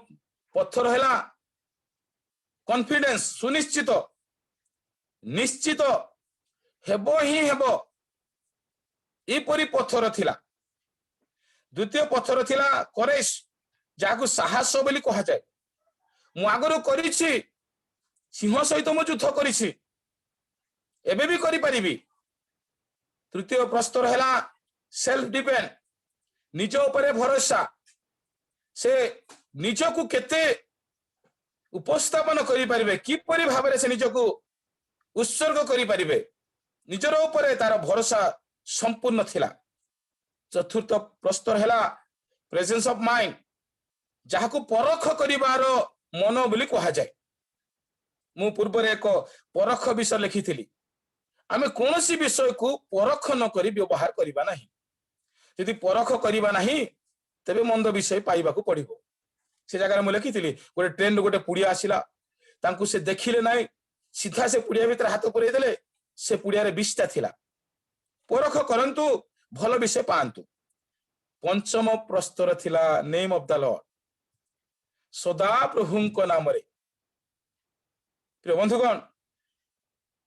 पत्थर हैला कॉन्फिडेंस सुनिश्चित निश्चित हेबो ही हेबो एपरि पत्थर थिला। द्वितीय पत्थर थिला करेज जाकु साहस बोली कहा जाए मु आगरो करिछि सिंह सहित मु युद्ध करिछि एबे भी करि परिबी। तृतीय प्रस्तर हैला सेल्फ डिपेंड निज उपरे भरोसा से निज को केते उपस्थापन करि परिबे किपरि भाबरे से निज को उत्सर्ग करि परिबे निजर उपरे तार भरोसा संपूर्ण थिला। चतुर्थ प्रस्तर हैला प्रेजेंस ऑफ माइंड जहाँ को परख करिवार मन बोली कहा जाए। मु पूर्व एक परख विषय लिखी आमे कौनसी विषय को परख न करी व्यवहार करिबा नहीं। यदि परख करिबा नहीं तबे मंद विषय पाइबा को पड़िबो। से जगह मु लिखी गोटे ट्रेन गोटे पुड़िया आसिला तांकु से देखिले नहीं सीधा से पुड़िया भीतर हाथ पुरे देले से पुड़िया रे विषटा थिला। परख करंतु भल विषय पांतु। पंचम प्रस्तर थिला नेम ऑफ द लॉर्ड सदा प्रभु को नाम रे। प्रिय बंधुगण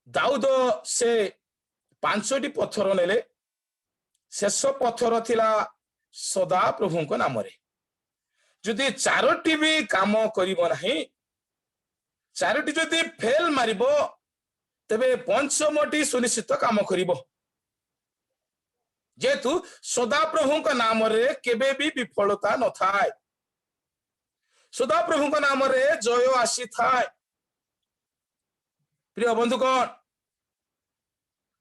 दाऊद से 5टी पत्थर नेले शेष पत्थर थिला सदा प्रभु को नाम रे। जदि 4टी भी काम करिबो नहीं 4टी जदि फेल मारिबो तबे पंचमटी सुनिश्चित काम करिबो जेतु सदा प्रभु का नाम रे केबे भी विफलता न थाए। सदा प्रभु का नाम रे जय आसी थाए। प्रिय बंधुगण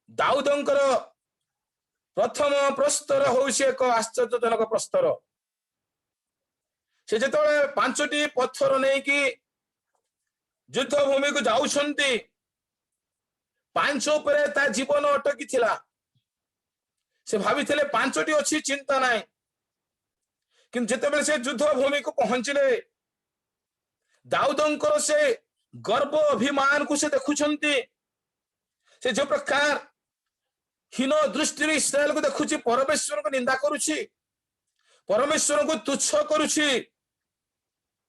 ଦାଉଦଙ୍କର ପ୍ରଥମ ପ୍ରସ୍ତର ହଉଛି ଏକ ଆଶ୍ଚର୍ଯ୍ୟଜନକ ପ୍ରସ୍ତର। ସେ ଯେତେବେଳେ 5ଟି ପଥର ନେଇକି ଯୁଦ୍ଧ ଭୂମିକୁ ଯାଉଛନ୍ତି, 5 ଉପରେ ତା ଜୀବନ ଅଟକି ଥିଲା। ସେ ଭାବିଥିଲେ 5ଟି ଅଛି, ଚିନ୍ତା ନାହିଁ। କିନ୍ତୁ ଯେତେବେଳେ ସେ ଯୁଦ୍ଧ ଭୂମିକୁ ପହଞ୍ଚିଲେ, ଦାଉଦଙ୍କର ସେ ଗର୍ବ ଅଭିମାନକୁ ସେ ଦେଖୁଛନ୍ତି। ସେ ଯୋଉ ପ୍ରକାର ହୀନ ଦୃଷ୍ଟିରେ ଇସ୍ରାଏଲକୁ ଦେଖୁଛି, ପରମେଶ୍ୱରଙ୍କୁ ନିନ୍ଦା କରୁଛି, ପରମେଶ୍ୱରଙ୍କୁ ତୁଚ୍ଛ କରୁଛି,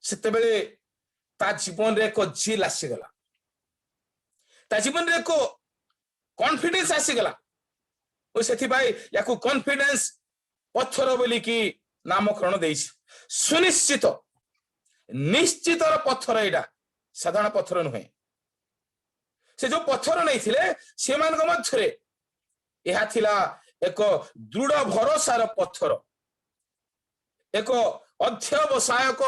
ସେତେବେଳେ ତା ଜୀବନରେ ଏକ ଜିଲ ଆସିଗଲା, ତା ଜୀବନରେ ଏକ କନଫିଡେନ୍ସ ଆସିଗଲା। ଓ ସେଥିପାଇଁ ୟାକୁ କନଫିଡେନ୍ସ ପଥର ବୋଲିକି ନାମକରଣ ଦେଇଛି। ସୁନିଶ୍ଚିତ, ନିଶ୍ଚିତର ପଥର, ଏଇଟା ସାଧାରଣ ପଥର ନୁହେଁ। ସେ ଯୋଉ ପଥର ନେଇଥିଲେ ସେମାନଙ୍କ ମଧ୍ୟରେ ଏହା ଥିଲା ଏକ ଦୃଢ ଭରସାର ପଥର, ଏକ ଅଧ୍ୟବସାୟକ,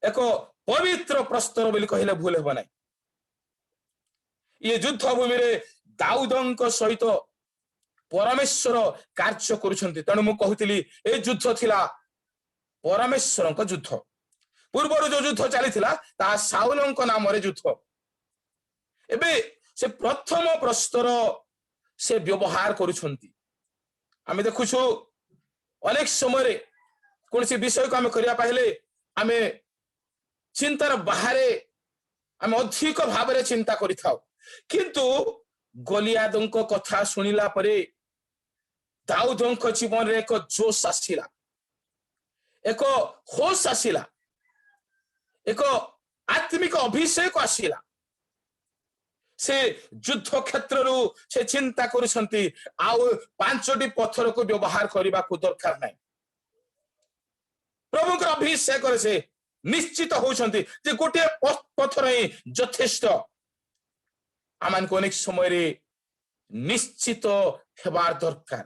ଏକ ପବିତ୍ର ପ୍ରସ୍ତର ବୋଲି କହିଲେ ଭୁଲ ହେବ ନାହିଁ। ଇଏ ଯୁଦ୍ଧ ଭୂମିରେ ଦାଉଦଙ୍କ ସହିତ ପରମେଶ୍ୱର କାର୍ଯ୍ୟ କରୁଛନ୍ତି। ତେଣୁ ମୁଁ କହୁଥିଲି ଏ ଯୁଦ୍ଧ ଥିଲା ପରମେଶ୍ୱରଙ୍କ ଯୁଦ୍ଧ। ପୂର୍ବରୁ ଯୋଉ ଯୁଦ୍ଧ ଚାଲିଥିଲା ତାହା ସାଉଲଙ୍କ ନାମରେ ଯୁଦ୍ଧ। ଏବେ ସେ ପ୍ରଥମ ପ୍ରସ୍ତର ସେ ବ୍ୟବହାର କରୁଛନ୍ତି। ଆମେ ଦେଖୁଛୁ ଅନେକ ସମୟରେ କୌଣସି ବିଷୟକୁ ଆମେ କରିବା ପାଇଲେ ଆମେ ଚିନ୍ତାର ବାହାରେ, ଆମେ ଅଧିକ ଭାବରେ ଚିନ୍ତା କରିଥାଉ। କିନ୍ତୁ ଗଲିଆଦଙ୍କ କଥା ଶୁଣିଲା ପରେ ଦାଉଦଙ୍କ ଜୀବନରେ ଏକ ଜୋଶ ଆସିଲା, ଏକ ହୋସ ଆସିଲା, ଏକ ଆତ୍ମିକ ଅଭିଷେକ ଆସିଲା। ସେ ଯୁଦ୍ଧ କ୍ଷେତ୍ରରୁ ସେ ଚିନ୍ତା କରୁଛନ୍ତି ଆଉ 5ଟି ପଥରକୁ ବ୍ୟବହାର କରିବାକୁ ଦରକାର ନାହିଁ। ପ୍ରଭୁଙ୍କର ଅଭିଷେକରେ ସେ ନିଶ୍ଚିତ ହଉଛନ୍ତି ଯେ ଗୋଟିଏ ପଥର ହିଁ ଯଥେଷ୍ଟ। ଆମମାନଙ୍କୁ ଅନେକ ସମୟରେ ନିଶ୍ଚିତ ହେବାର ଦରକାର,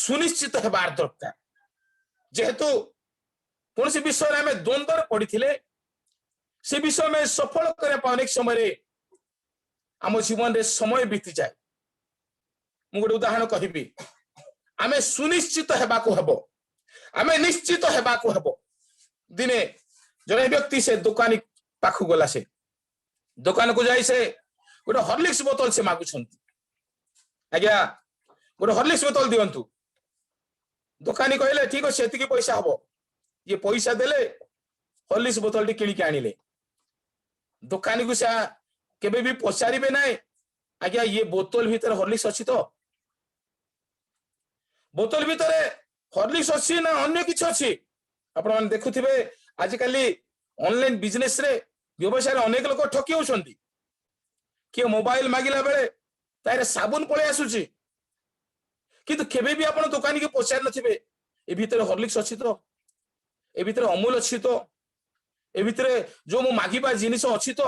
ସୁନିଶ୍ଚିତ ହେବାର ଦରକାର। ଯେହେତୁ କୌଣସି ବିଷୟରେ ଆମେ ଦ୍ୱନ୍ଦ୍ୱରେ ପଡିଥିଲେ ସେ ବିଷୟ ଆମେ ସଫଳ କରିବା ପାଇଁ ଅନେକ ସମୟରେ ଆମ ଜୀବନରେ ସମୟ ବିତିଯାଏ। ମୁଁ ଗୋଟେ ଉଦାହରଣ କହିବି। ଆମେ ସୁନିଶ୍ଚିତ ହେବାକୁ ହେବ, ଆମେ ନିଶ୍ଚିତ ହେବାକୁ ହେବ। ଦିନେ ଜଣେ ବ୍ୟକ୍ତି ସେ ଦୋକାନୀ ପାଖକୁ ଗଲା, ସେ ଦୋକାନକୁ ଯାଇ ସେ ଗୋଟେ ହର୍ଲିକ୍ସ ବୋତଲ ସେ ମାଗୁଛନ୍ତି। ଆଜ୍ଞା ଗୋଟେ ହର୍ଲିକ୍ସ ବୋତଲ ଦିଅନ୍ତୁ। ଦୋକାନୀ କହିଲେ ଠିକ ଅଛି, ଏତିକି ପଇସା ହବ। ଇଏ ପଇସା ଦେଲେ, ହର୍ଲିକ୍ସ ବୋତଲଟି କିଣିକି ଆଣିଲେ। ଦୋକାନୀକୁ ସେ କେବେ ବି ପଚାରିବେ ନାହିଁ ଆଜ୍ଞା ଇଏ ବୋତଲ ଭିତରେ ହର୍ଲିକ୍ସ ଅଛି ତ, ବୋତଲ ଭିତରେ ହର୍ଲିକ୍ସ ଅଛି ନା ଅନ୍ୟ କିଛି ଅଛି। ଆପଣ ମାନେ ଦେଖୁଥିବେ ଆଜିକାଲି ଅନଲାଇନ ବିଜନେସ ରେ, ବ୍ୟବସାୟରେ ଅନେକ ଲୋକ ଠକି ହଉଛନ୍ତି। କିଏ ମୋବାଇଲ ମାଗିଲା ବେଳେ ତାରେ ସାବୁନ ପଳେଇ ଆସୁଛି, କିନ୍ତୁ କେବେ ବି ଆପଣ ଦୋକାନୀକୁ ପଚାରି ନଥିବେ ଏ ଭିତରେ ହର୍ଲିକ୍ସ ଅଛି ତ, ଏ ଭିତରେ ଅମୁଲ ଅଛି ତ, ଏ ଭିତରେ ଯୋଉ ମୁଁ ମାଗିବା ଜିନିଷ ଅଛି ତ।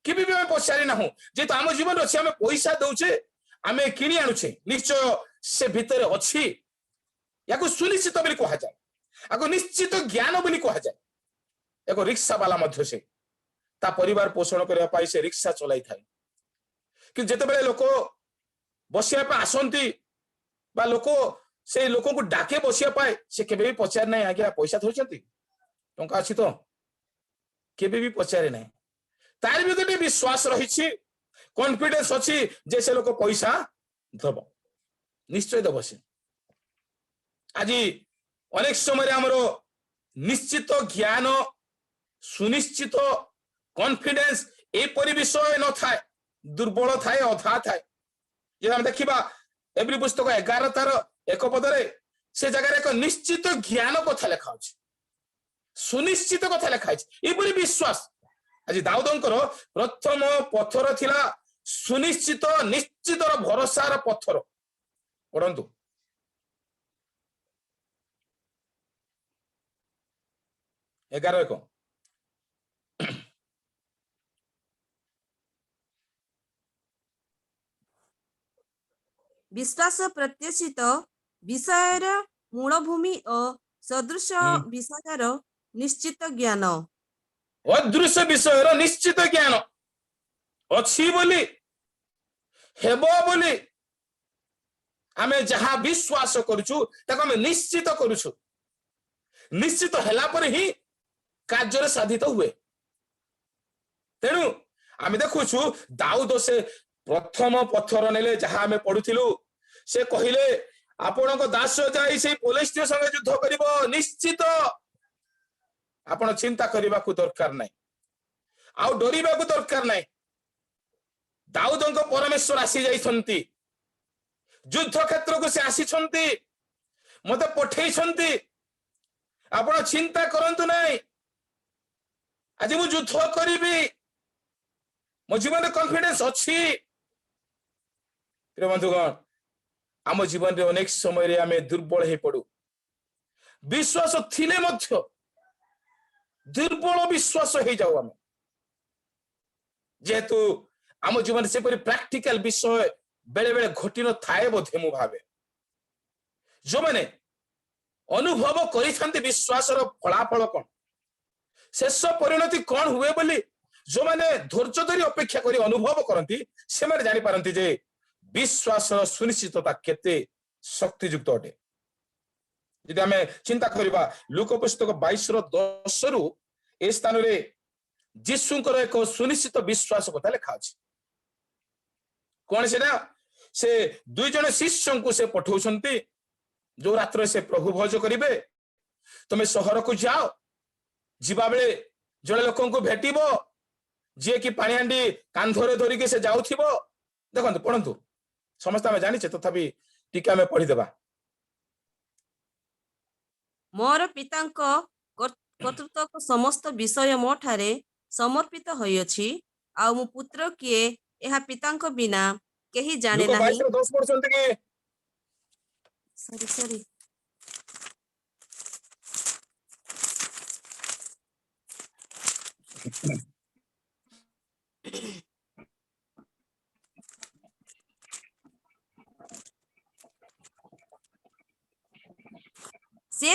କେବେ ବି ଆମେ ପଚାରି ନାହୁଁ। ଯେହେତୁ ଆମ ଜୀବନରେ ଅଛି, ଆମେ ପଇସା ଦଉଛେ, ଆମେ କିଣି ଆଣୁଛେ, ନିଶ୍ଚୟ ସେ ଭିତରେ ଅଛି। ୟାକୁ ସୁନିଶ୍ଚିତ ବୋଲି କୁହାଯାଏ, ୟାକୁ ନିଶ୍ଚିତ ଜ୍ଞାନ ବୋଲି କୁହାଯାଏ। ଏକ ରିକ୍ସା ବାଲା ମଧ୍ୟ ସେ ତା ପରିବାର ପୋଷଣ କରିବା ପାଇଁ ସେ ରିକ୍ସା ଚଲାଇଥାଏ। କିନ୍ତୁ ଯେତେବେଳେ ଲୋକ ବସିବା ପାଇଁ ଆସନ୍ତି ବା ଲୋକ ସେଇ ଲୋକଙ୍କୁ ଡାକେ ବସିବା ପାଇଁ, ସେ କେବେ ବି ପଚାରେ ନାହିଁ ଆଜ୍ଞା ପଇସା ଧରିଛନ୍ତି, ଟଙ୍କା ଅଛି ତ, କେବେ ବି ପଚାରେ ନାହିଁ। ତାର ବି ଗୋଟେ ବିଶ୍ୱାସ ରହିଛି, କନଫିଡେନ୍ସ ଅଛି ଯେ ସେ ଲୋକ ପଇସା ଦବ, ନିଶ୍ଚୟ ଦବ ସେ। ଆଜି ଅନେକ ସମୟରେ ଆମର ନିଶ୍ଚିତ ଜ୍ଞାନ, ସୁନିଶ୍ଚିତ କନଫିଡେନ୍ସ ଏପରି ବିଷୟ ନଥାଏ, ଦୁର୍ବଳ ଥାଏ, ଅଧା ଥାଏ। ଯଦି ଆମେ ଦେଖିବା ଏଭ୍ରି ପୁସ୍ତକ 11:1 ପଦରେ ସେ ଜାଗାରେ ଏକ ନିଶ୍ଚିତ ଜ୍ଞାନ କଥା ଲେଖା ଅଛି, ସୁନିଶ୍ଚିତ କଥା ଲେଖା ଅଛି, ଏପରି ବିଶ୍ୱାସ। ଆଜି ଦାଉଦଙ୍କର ପ୍ରଥମ ପଥର ଥିଲା ସୁନିଶ୍ଚିତ, ନିଶ୍ଚିତର ଭରସାର ପଥର। ପଢନ୍ତୁ। ଏଗାର 1 ବିଶ୍ୱାସ ପ୍ରତ୍ୟାଶିତ ବିଷୟର ମୂଳଭୂମି ଓ ସଦୃଶ ବିଷୟର ନିଶ୍ଚିତ ଜ୍ଞାନ। ଅଦୃଶ୍ୟ ବିଷୟର ନିଶ୍ଚିତ ଜ୍ଞାନ ଅଛି ବୋଲି हेबो बोली आमे जहा विश्वास करूछु ताको आमे निश्चित करूछु निश्चित होला पर ही कार्य साधित हुए तेणु आमे देखुछु दाऊद से प्रथम पत्थर नेले जहा आमे पढुथिलु से कहिले आपनको दास जाई से फिलिस्ती संगे युद्ध करिवो निश्चित आपण चिंता करबा को दरकार नै आ डरिबा को दरकार नै दाऊदଙ୍କ परमेश्वर आसी जाइछन्ती युद्ध क्षेत्र को से आसीछन्ती मते पठेइछन्ती आपण चिंता करंतु नै आज मु युद्ध करिबी मो जीवन में कॉन्फिडेंस अछि प्रिय बंधुगण आम जीवन रे अनेक समय रे आमे दुर्बल हे पडू विश्वास थिले मध्य दुर्बल विश्वास हे जाऊ आमे जेतु आम जीवन से परि प्रैक्टिकल विषय बेले बेले घटी न थाए बोधे मु भावे जो माने अनुभव करिथांती विश्वास रो फलाफल कोन शेष परिणति कोन हुए बोली जो माने धैर्य धरी अपेक्षा करी अनुभव करंती से माने जानि पारंती जे विश्वास सुनिश्चितता केते शक्तियुक्त अटे यदि आमे चिंता करिबा लूका पुस्तक 22:10 रु ए स्थान रे यीशुंकर एक सुनिश्चित विश्वास कथा लिखा अछि कोन सेना से दुई जण शिष्यों को से पठौछंती जो रात्र से प्रभु भोज करिवे तमे शहर को जाओ जीवा बेले जण लोकन को भेटिबो जे कि पानी हांडी कांधरे धरि के से जाउथिबो देखंतु पढंतु समस्त आमे जानि छे तथापि टीका में पढि देबा मोर पितांक कर्तृत्व समस्त विषय मो ठारे समर्पित होइछि आ मु पुत्र किए एहा पितांक बिना केही जाने लूका नाही 22:10 पढछंती कि सॉरी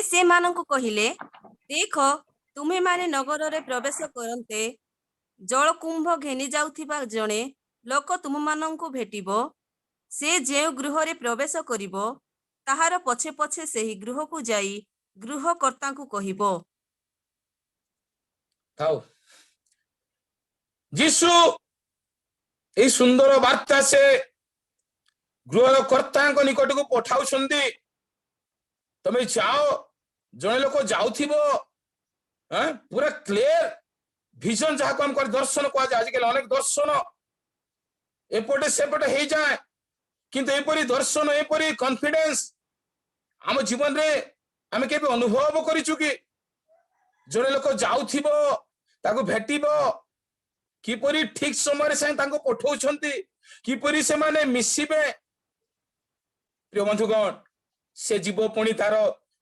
से मानक कहिले देख तुम्हें माने नगर रे प्रवेश करते जलकुंभ घेनी जाउथिबा जणे लोक तुम मानक भेटिबो से जे गृह रे प्रवेश करिबो ताहार पछे पछे सेही गृह को जाई गृहकर्ता को कहिबो थाउ यीशु ए सुंदर वार्ता से गृहकर्ता निकट को पठाउछंती तमे जाओ जने लोक जाउथिबो पूरा क्लियर विजन जहा को हम कर दर्शन को आज आजकल अनेक दर्शन एपटे सेपटे हे जाए किंतु एपरी दर्शन एपरी कॉन्फिडेंस हम जीवन रे हमें केबे अनुभव करिछु कि जने लोक जाउथिबो ताको भेटिबो किपरि ठीक समय से ताको पठौछंती किपरि से माने मिसिबे प्रिय बंधुगण से जीव पुणी तार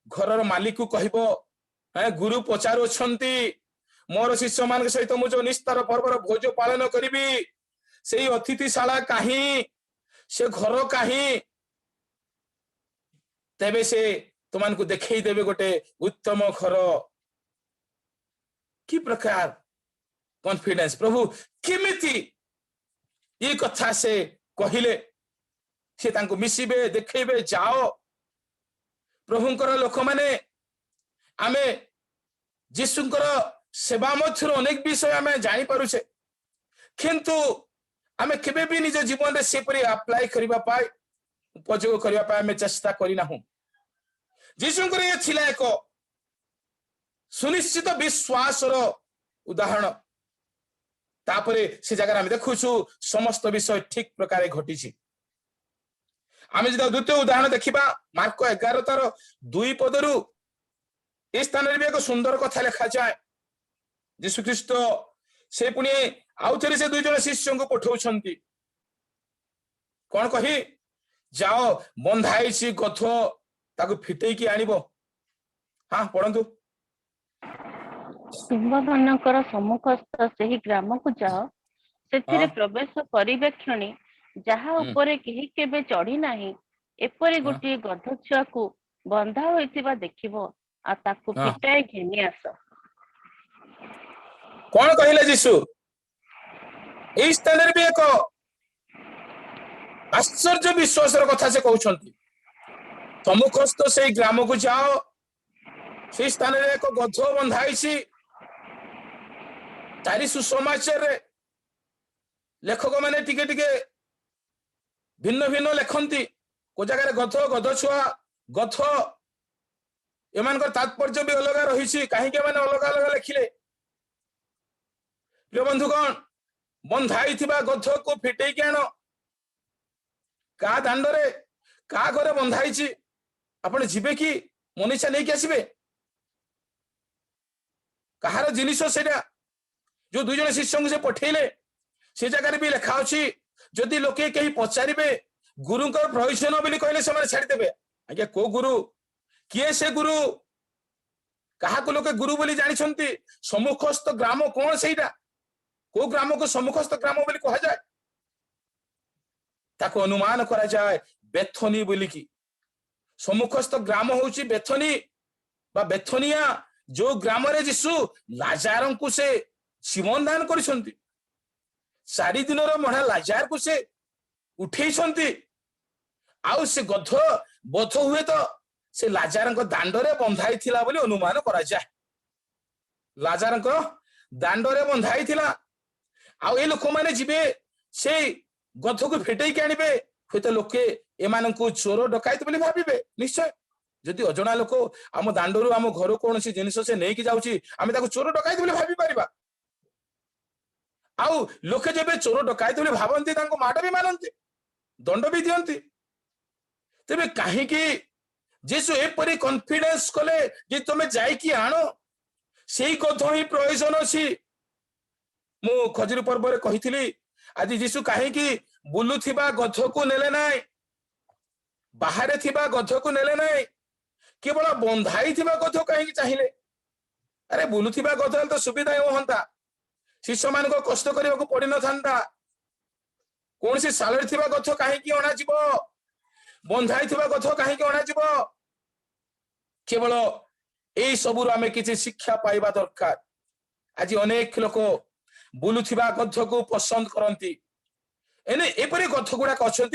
घर मालिक को कहबो गुरु पचारो छंती मोर शिष्य मान सहित मु जो निस्तार पर्वर भोज पालन करिबी सेही अतिथिशाला काहे से घर काहे तेबे से तुमान को देखै देबे गोटे उत्तम घर की प्रकार कॉन्फिडेंस प्रभु केमिति ये कथा से कहिले से तांको मिसिबे देखैबे जाओ प्रभुंकर लोक माने आमे यीशुंकर सेवा मध्य अनेक विषय आमे जानि पारुछे किंतु आमे केबे भी निज जीवन रे सेपरि अप्लाई करिबा पाए उपयोग करिबा पाए आमे चेष्टा करिना हूं यीशुंकर ये छिला एक सुनिश्चित विश्वास रो उदाहरण तापरे से जगह आमे देखुछु समस्त विषय ठीक प्रकारे घटिछि आमे जदा द्वितीय उदाहरण देखिबा मार्क 11:2 पदरु ए स्थान रे एक सुंदर कथा लिखा जाए यीशु ख्रीष्ट से पुनी आउथरे से दुई जण शिष्यों को पठौछंती कोन कहि जाओ बंधाइछि गथ ताको फिटेई की आनिबो हां पढंतु सिंहमानकर सम्मुखस्थ सेही ग्राम को जाओ सेथिरे प्रवेश करिबे क्षणी जहा ऊपर केही केबे चढ़ी नाही एपरि गोटे गध छुआ को बंधा होइतिबा देखिबो आ ताको पिटाई घेनी आस कोन कहिले यीशु ए स्थान रे भी एक आश्चर्य विश्वास कथा से कहते सम्मुखस्थ से ग्राम को जाओ से स्थान में एक गध बंधाई चारि सुसमाचार लेखक मैंने टिके टिके भिन्न भिन्न लिखती को जगह गध गध छुआ गध एम तात्पर्य भी अलग रही कहीं अलग अलग लिखिले प्रिय बंधुगण बंधाई गध को फिटे आण का दांडरे का घरे बंधाई आपण जीवे कि मनीषा नहीं कि आसबे कहार जिनिस सेटा जो दुई जन शिष्य से पठेले से जगह भी लिखा अच्छी जदि लोके कहीं पचारे गुरु प्रयोजन बोली कहले से छाड़देवे आज्ञा को गुरु किए से गुरु क्या लोके गुरु बोली जानी सम्मुखस्थ ग्राम कौन से को ग्राम को सम्मुखस्थ ग्राम बोली कह जाए ताको अनुमान करा जाए बेथनी बोली की सम्मुखस्थ ग्राम होची बेथनी बा बेथनिया जो ग्राम रे जीशु लाजार को से जीवन दान करिसंती 4 दिन मढ़ा लाजार को से उठे आउ से गध बोध हुए तो से लाजार दांडरे बंधाई थिला बोली अनुमान करा जाए लाजार दांडरे बंधाई थिला आउ ए लोक माने जिबे से गध को फेटई के आनिबे हुए तो लोके एमान को चोर डकायत बोली भाबिबे निश्चय जदि अजणा लोक आम दांडरू आम घर कौन सी जिनिस से नहीं कि जाउची आमे ताको चोर डकायत बोली भाबी परिबा आउ लोके जेबे चोर डकायत बोली भाबंती तांको माड भी मानंती दंड भी दियंती तेबे काहे कि जेसु एपरी कॉन्फिडेंस कले जे तुमे जाई कि आनो सेही गध ही प्रयोजन अछि मु खजुरी पर्व रे कहिथिली आज जीशु काहे कि बुलुथिबा गध को नेले नाय बाहरे थिबा गध को नेले नाय केवल बंधाई थिबा गध कहीं चाहिए अरे बुलुथिबा गध तो सुविधा होता शिष्य मान को कष्ट करने को पड़ ना कौन सी सालरे थिबा गध कहीं अणा जीव बंधाई थिबा गध कहीं अणा जीव केवल यही सबुर आमे किसी शिक्षा पाइबा दरकार आज अनेक लोक बुलुथिबा गध को पसंद करती एने एपरी गध गुड़ाक अच्छा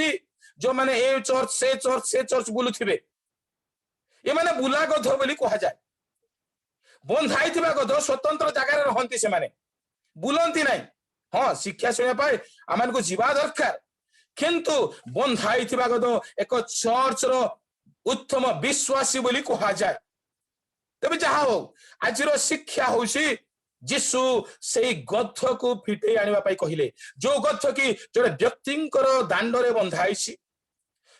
जो मैंने ए चर्च से चर्च बुलुथिबे ये माने बुला गध बोली कह जाए बंधाई थिबा गध स्वतंत्र जगह रहंती से माने बुलंती नहीं हाँ शिक्षा शुणा पाए आम को जीवा दरकार किंतु बंधाई थिबा गध एक चर्च रो उत्तम विश्वासी बोली कह जाए तबे जहा हो आज शिक्षा होशी जीशु से गध को फिटे आनिबा पाई कहिले जो गध की जड़े व्यक्ति दांडरे बंधाई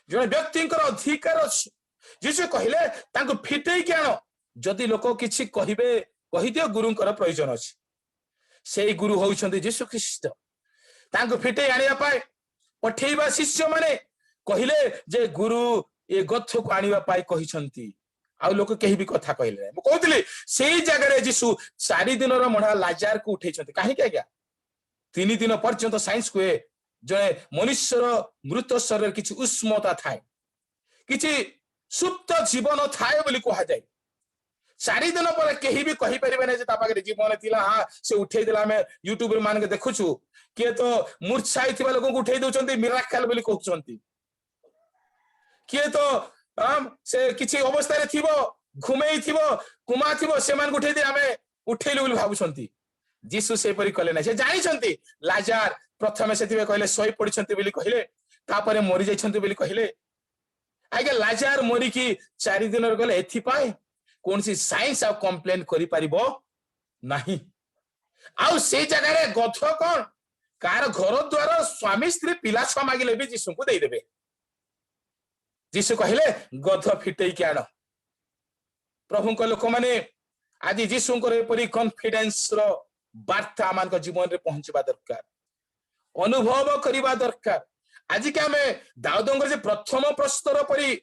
जड़े व्यक्ति अधिकार अच्छी जीशु कहले तांको फिटे कि आण जदि लोक किछि कहिबे कहिदियो गुरुंकर प्रयोजन अछि से गुरु होउछन्ति जीशु ख्रीष्ट तांको फिटे आनिया पाए पठेइबा शिष्य माने कहले जे गुरु ए गथ को आनिबा पाए कहिछन्ति आ लोक केही भी कथा कहले म कहउतली सेही जगह रे जीशु 4 दिन रो मढा लाजार को उठेछन्ति काहे के आज्ञा 3 दिन पर्यंत साइंस को जने मनुष्यर मृत शरीर किछि उष्मता थाए किछि सुप्त जीवन थाए बोली कह जाए 4 दिन पर कहीं भी कही पारे जीवन थिला हाँ से उठे दिला हमें यूट्यूब मान के देखुछु किए तो मूर्छाई थिबा लोगों को उठे दउचंती मिराकल बोली कहउचंती किए तो से किछि अवस्था रे थिबो घुमेई थिबो कुमा थिबो से मान उठे दे हमें उठेलु बोली भाबुचंती जीसु से परि कले ना से जानि छंती लाजार प्रथमे से थिबे कहले सोई पडिछंती बोली कहले तापरे मरि जाइछंती बोली कहले आगे लाजार मरी की 4 दिन गले एथि पाए कौन सी साइंस आ कंप्लेन करि परिबो नहीं आउ से जगह रे गथ कोन कार घर द्वार स्वामी स्त्री पिला छ मागिले भी जीसु को दे देबे जीसु कहले गध फिटई के आण प्रभु को लोक माने आज जीसु को एपरी कॉन्फिडेंस रो वार्ता मान को जीवन रे पहुंचबा दरकार अनुभव करिबा दरकार आज के आमे दाऊदंगर जे प्रथम प्रस्तर परी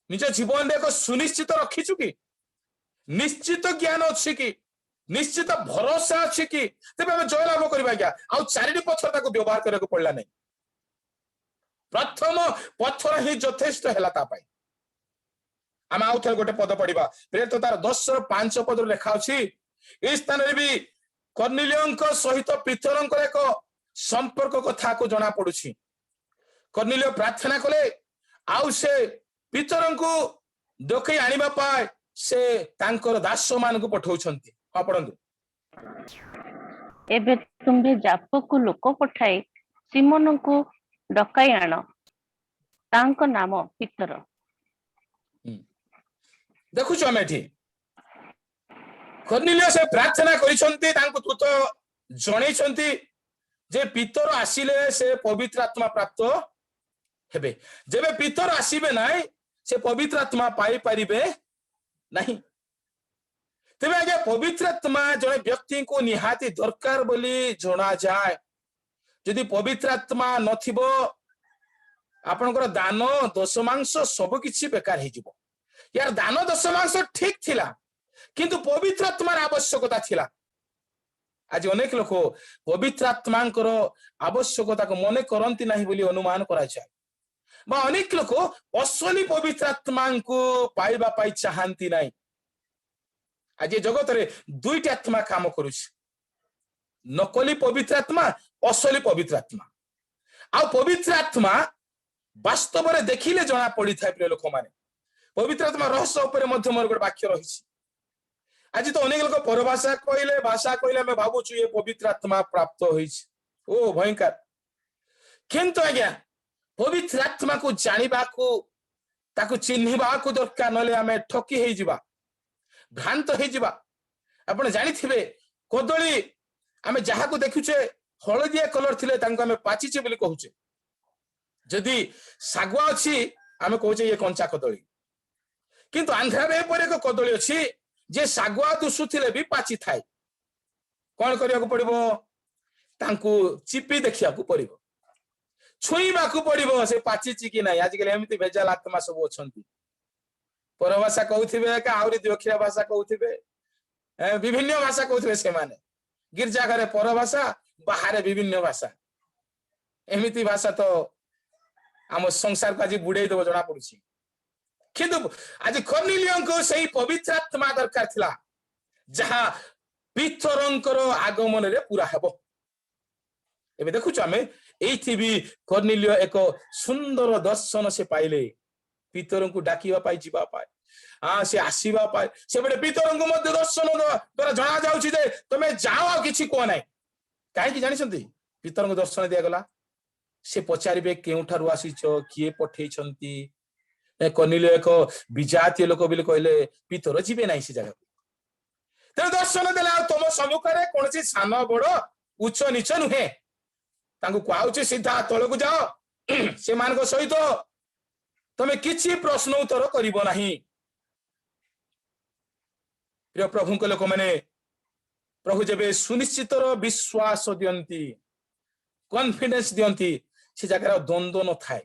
निज जीवन रे को सुनिश्चित रखिछु कि निश्चित ज्ञान अछि कि निश्चित भरोसा अछि कि तबे हम जय लाभ करबा क्या आ चारिटी पत्थर ताको व्यवहार करे को पड़ला नहीं प्रथम पत्थर ही यथेष्ट हैला ता पाई हम आउ थे गोटे पद पढ़िबा प्रेरित तार 10:5 पद लिखा अछि ए स्थान रे भी कर्नेलियस सहित पीतरंकर एक संपर्क कथा को जना पडुछि कर्नेलियो प्रार्थना कले आउ से पितरंकु डकई आनिबा पाए से तांकर दास मान को पठाउछंती। हाँ पढନ୍ତୁ। एबे तुम्भे जापकु लोक पठाई सिमोन को डकाई आण, तांको नाम पितर। देखुछ हम एठी कर्नेलियो से प्रार्थना करिसंती, तांको दूत जणैसंती जे पितर आसिले से पवित्र आत्मा प्राप्त हेबे। जेबे पितर आसीबे नाही से पवित्र आत्मा पाई परिबे नहीं। तेबे आगे पवित्र आत्मा जने व्यक्ति को निहाती दरकार बोली जणा जाए। यदि पवित्र आत्मा नथिबो आपनकर दान दशमांश सब किछि बेकार हे जिवो। यार दान दशमांश ठीक थिला किंतु पवित्र आत्मार आवश्यकता थिला। आज अनेक लोक पवित्र आत्मांकर आवश्यकता को मने करंती नाही बोली अनुमान करा जाय। बा अनेक लोक असली पवित्र आत्मा को पाइबा पाई चाहंती नाही। आज ये जगत रे दुईटी आत्मा काम करूछ, नकली पवित्र आत्मा, असली पवित्र आत्मा। आ पवित्र आत्मा वास्तव रे देखिले जना पड़ी थाय प्रिय लोक माने। पवित्र आत्मा रहस्य ऊपर मध्य मोर गोटे वाक्य रहिछि। आज तो अनेक लोक परभाषा कहले भाषा कहले मैं भाबुछु ये पवित्र आत्मा प्राप्त होइछि। ओ भयंकर। किंतु आज्ञा पवित्र आत्मा को जानिबा को ताको चिन्हिबा को दरकार, नले हमें ठकी हे जिबा, भ्रांत हे जिबा। आपण जानिथिबे कदली हमें जहा को देखुछे हळदिया कलर थिले तांको हमें पाचिचे बोली कहूचे। जदि सागुआ अछि हमें कहूचे ये कंचा कदली, किंतु आंध्रा बे पर एक कदली अछि जे सागुआ दुसुथिले भी पाची थाए। कोन करिया को पड़िबो, तांको चिपी देखिया को पड़िबो, छुईबा को पड़िबो से पाचीची कि नाही। आज कल एमिति भेजाल आत्मा सब अछंती। परभाषा कहउथिबे का आउरी द्विअक्षर भाषा कहउथिबे, विभिन्न भाषा कहउथिबे। से माने गिरजा घरे परभाषा, बाहर विभिन्न भाषा। एमिति भाषा तो हम संसार को आज बुड़े देबो जणा पड़ुछि। किंतु आज कर्नेलियो को सही पवित्र आत्मा दरकार थिला जहां पितरंकर आगमन रे पूरा हेबो। एबे देखुछ हमें एथि भी कर्नेलियो एक सुंदर दर्शन से पाइले। पितरं को डाकिबा पाई जिबा पाए, हां से आसीबा पाए। से बडे पितरं को मध्य दर्शन द्वारा जणा जाउछि जे तमे जाओ किछि को नाही। काहे कि जानिसंती पितरं को दर्शन दिया गला। से पचारिबे केउठारु आसीछो, किए पठेइछंती। कर्नेलियो एक विजातीय लोक बिल कहले पितर जीवे नाही से जगह। ते दर्शन देला तुम सम्मुख रे कोनसी सान बड़ उच्च नीच नुहे। तांको कहउछि सीधा तळ को जाओ, से मान को सहित तमे किछि प्रश्न उत्तर करिवो नाही। प्रिय प्रभु को लोक माने प्रभु जेबे सुनिश्चितर विश्वास दियंती, कॉन्फिडेंस दियंती, से जगह द्वंद्व न थाए,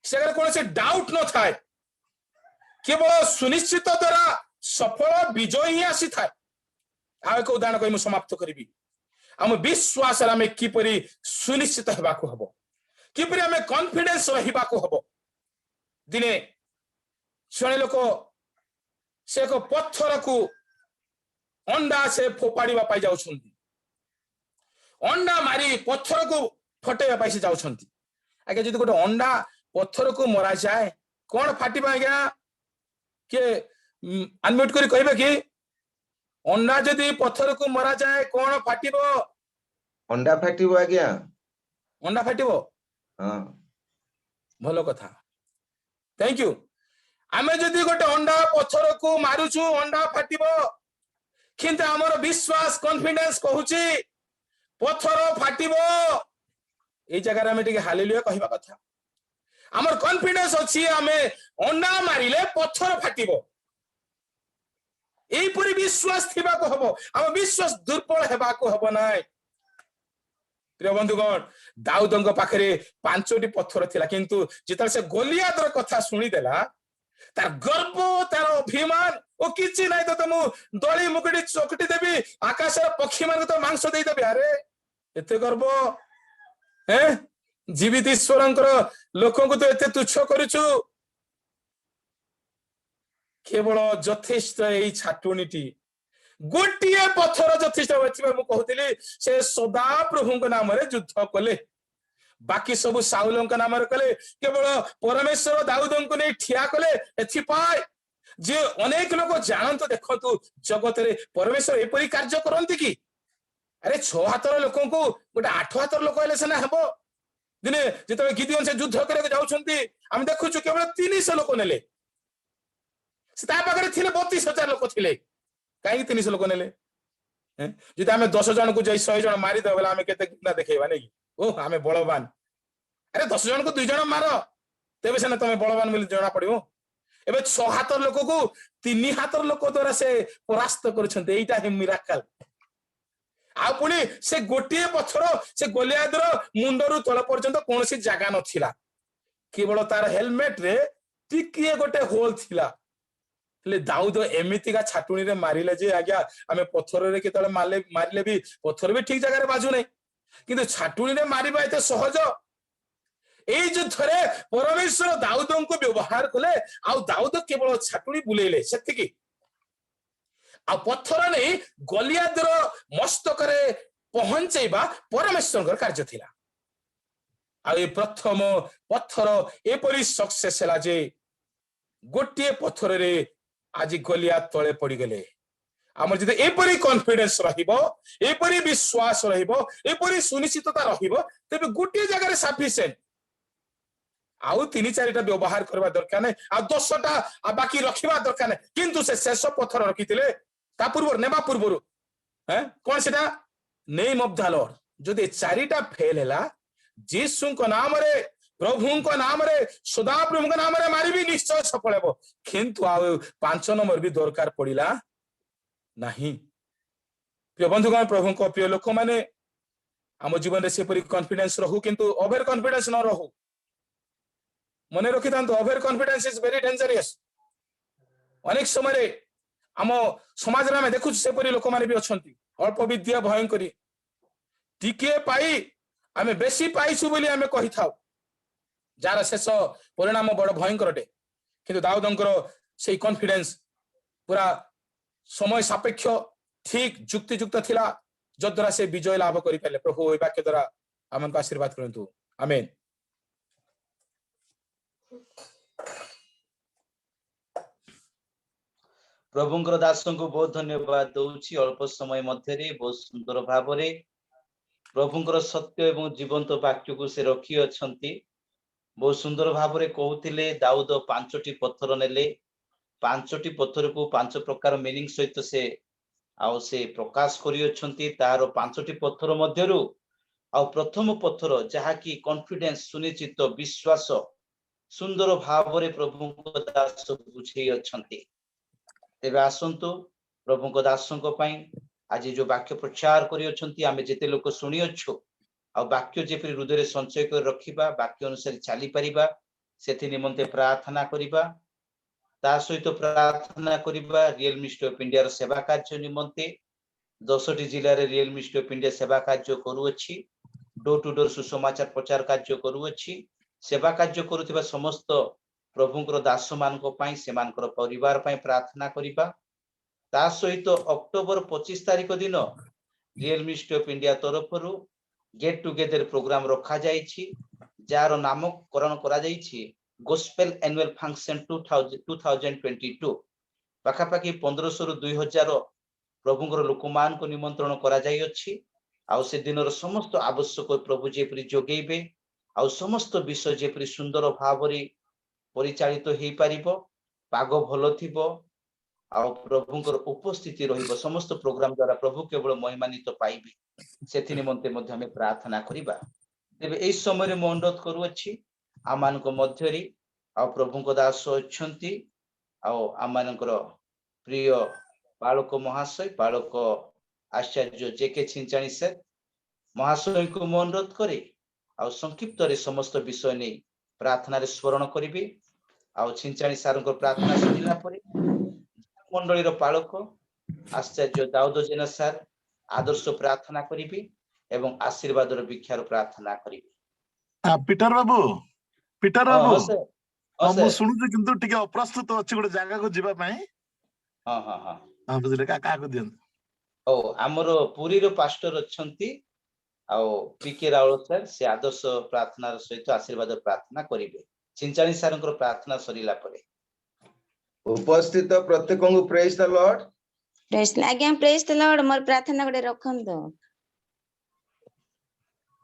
से जगह कौन से डाउट न थाए। केवल सुनिश्चित द्वारा सफल विजय ही आसी थाए। आ एक उदाहरण कहि मु समाप्त करिबी। हम विश्वास आमे किपरि सुनिश्चित हेबा को हबो, किपरि आमे कॉन्फिडेंस रहिबा को हबो। दिने जणे लोक से एक पत्थर को अंडा से फोपाड़ीबा पाई जाउछंती, अंडा मारी पत्थर को फटेबा पाई से जाउछंती। आगे जदि गोटे अंडा पत्थर को मरा जाए कौन फाटिबा आज्ञा के अनम्यूट करी कहबे कि अंडा जदि पत्थर को मरा जाए कौन फाटिबो? अंडा फाटिबो आज्ञा, अंडा फाटिबो। हां भलो कथा, थैंक यू। आमे जदि गोटे अंडा पत्थर को मारुछु अंडा फाटिबो, किंतु हमर विश्वास कॉन्फिडेंस कहूची पत्थर फाटिबो। ए जगह रे हमें टिके हालेलुया कहबा कथा। हमर कॉन्फिडेंस अछि आमे अंडा मारिले पत्थर फाटिबो। एई परि विश्वास थिबा को हबो, हम विश्वास दुर्बल हेबा को हबो नाय। प्रिय बंधुगण, दाऊदଙ୍କ पाखरे 5टी पत्थर थिला, किंतु जेतल से गोलियातर कथा सुनी देला तार गर्व तार अभिमान ओ किछि नाही तो तमु दळी मुकडी चोकटी देबी, आकाशर पक्षी मान तो मांस देई देबी। अरे एते गर्व हैं? जीवित ईश्वरंकर लोकों को तो एते तुच्छ करूछु। केवल यथेष्ट एई छाटुनीटी गोटिए पत्थर यथेष्ट। मु कहूतिली से सदा प्रभुଙ୍କ नाम रे युद्ध कले। बाकी सब साउल नाम कले केवल परमेश्वर दाऊद को नहीं ठिया कले एथिपाई जे अनेक लोग जानतु देखतु जगत रे परमेश्वर एपरी कार्य करंती कि अरे 6 हाथर लोक को गोटे 8 हाथर लोक हेले सेना हेबो दिने जेतबे गिदियोन से युद्ध करे जाउछंती हम देखुछु केवल 300 लोक नेले से ता पाखरे थिले 32,000 लोक थिले काई 300 लोक नेले जदि आमे 10 जन को जई 100 जन मारी दबला आमे केते कितना देखेबा नै ओ आमे बलवान अरे 10 जन को 2 जन मारो तेबे सेना तमे बलवान मिल जणा पड़ियो एबे 6 हाथर लोक को 3 हाथर लोक द्वारा से परास्त करछंते एटा हे मिराकल आ पुणी से गोटे पत्थर से गोलियादर मुंडरू तल पर्यंत कौन सी जगह नथिला केवल तार हेलमेट रे टिकिए गोटे होल थिला ले दाऊद एमितिका छाटुनी रे मारिले जे आज्ञा आमे पत्थर रे केतले मारिले भी पत्थर भी ठीक जगह रे बाजू नै किंतु छाटुनी रे मारिबा एते सहज एई युद्ध रे परमेश्वर दाऊद को व्यवहार कले आ दाऊद केवल छाटुनी बुलेले सेतिकी आ पत्थर नहीं गलियादर मस्तक पहुंचेबा परमेश्वर कार्य थिला आ प्रथम पत्थर एपरी सक्सेस है जे गोटे पत्थर रे आज गलियाद तले पड़ी गले आमर जदि एपरी कॉन्फिडेंस रहिबो एपरी विश्वास रहिबो एपरी सुनिश्चितता रहिबो तबे गोटे जगह रे सफिशिएंट आउ 3-4टा व्यवहार करबा दरकार नै आ 10टा बाकी रखिबा दरकार नै किंतु से शेष पत्थर रखितिले ता पूर्व नेबा पूर्व हैं कौन सेटा नेम ऑफ द लॉर्ड जदि 4टा फेल हैला जीसु को नाम रे प्रभु को नाम रे सदा प्रभु को नाम रे मारी भी निश्चय सफल हेबो किंतु आ 5 नंबर भी दरकार पड़िला नहीं प्रिय बंधुगण प्रभु को प्रिय लोक माने हम जीवन रे सेपरी कॉन्फिडेंस रहू किंतु ओवर कॉन्फिडेंस न रहू मने रखि तांतो over confidence is very dangerous अनेक समय रे आम समाज रे देखु सेपरी लोक माने भी अछंती अल्प विद्या भयंकरी टिके पाई आमे बेसी पाइछु बोली आमे कहि थाउ जार शेष परिणाम बड़ भयंकरटे किंतु दाऊदंकर सेई कॉन्फिडेंस पूरा समय सापेक्ष ठीक युक्तियुक्त थिला जद्वारा से विजय लाभ करि पाले प्रभु ए वाक्य द्वारा आमन आशीर्वाद करंतु आमेन। प्रभुंकर दासों को बहुत धन्यवाद दौची अल्प समय मध्य बहुत सुंदर भाव प्रभुंकर सत्य एवं जीवंत वाक्य को से रखी अछंती बहुत सुंदर भाव कहते दाऊद 5टी पत्थर नेले 5टी पत्थर को 5 प्रकार मीनिंग सहित से प्रकाश करी तार 5टी पत्थर मध्यरु आ प्रथम पत्थर जहाँकि कॉन्फिडेंस सुनिश्चित विश्वास सुंदर भाव प्रभु दास बुझे अछंती तेबे आसंतु प्रभु दासों आज जो वाक्य प्रचार करी आमे जेते लोक शुणी अच्छु आ वाक्य जेपरि हृदय संचय कर रखिबा वाक्य अनुसार चली परिबा सेथि निमंते प्रार्थना करिबा ता सहित प्रार्थना करिबा रियल मिनिस्ट्री ऑफ इंडिया रो सेवा कार्य निमंते 10टी जिल्ला रे रियल मिनिस्ट्री ऑफ इंडिया सेवा कार्य करूअछि डोर टू डोर सुसमाचार प्रचार कार्य करूअछि सेवा कार्य करूथिबा समस्त प्रभुंकर दास मानक पई सेमानकर परिवार पई प्रार्थना करिबा ता सहित अक्टोबर 25 तारिख दिन रियल मिनिस्ट्री ऑफ इंडिया तरफरु गेट टुगेदर प्रोग्राम रखा जाइछि जार नामकरण करा जाइछि गोस्पेल एनुअल फंक्शन 2022 पाखापाखि 1500 रु 2000 प्रभुंकर लोकमान को निमंत्रण करा जाई अछि आ से दिनर समस्त आवश्यक प्रभु जेपरि जोगेबे आ समस्त विषय जेपरि सुंदर भावरे परिचालित हेई पारिबो पाग भलो थिबो आ प्रभुंकर उपस्थिति रहिबो समस्त प्रोग्राम द्वारा प्रभु केवल महिमान्वित पाइबे सेथि निमंते मध्ये हम प्रार्थना करिबा तेबे एई समय रे म अनुरोध करूअछि आमानक मध्यरी आ प्रभुंक दास अछंती आ आमानकर प्रिय बालक महाशय बालक आचार्य जेके छिंचाणी से महाशय को म अनुरोध करे आ संक्षिप्त रे समस्त विषय नै प्रार्थना रे स्मरण करिबे आ छिंचाणी सार को प्रार्थना सुनिला परे मंडलीर पालक आचार्य दाऊद जेना सार आदर्श प्रार्थना करिबे एवं आशीर्वादर भिक्षार प्रार्थना करिबे। पीटर बाबू हां मु सुनु किंतु टिके अप्रस्तुत अछि गोटे जागा को जिबा पई हां हां हां हां बुझले का को दियन ओ हमरो पुरी रो पास्टर अछंती ଆଉ ପିକେ ରାଉଳ ସାର୍ ସେ ଆଦର୍ଶ ପ୍ରାର୍ଥନାର ସହିତ ଆଶୀର୍ବାଦ ପ୍ରାର୍ଥନା କରିବେ ଚିଞ୍ଚାଣୀ ସାରଙ୍କର ପ୍ରାର୍ଥନା ସରିଲା ପରେ। ଉପସ୍ଥିତ ପ୍ରତ୍ୟେକଙ୍କୁ ପ୍ରେଜ ଦ ଲର୍ଡ। ଆଜ୍ଞା ପ୍ରେଜ ଦ ଲର୍ଡ। ମୋର ପ୍ରାର୍ଥନା ଗୋଟେ ରଖନ୍ତୁ।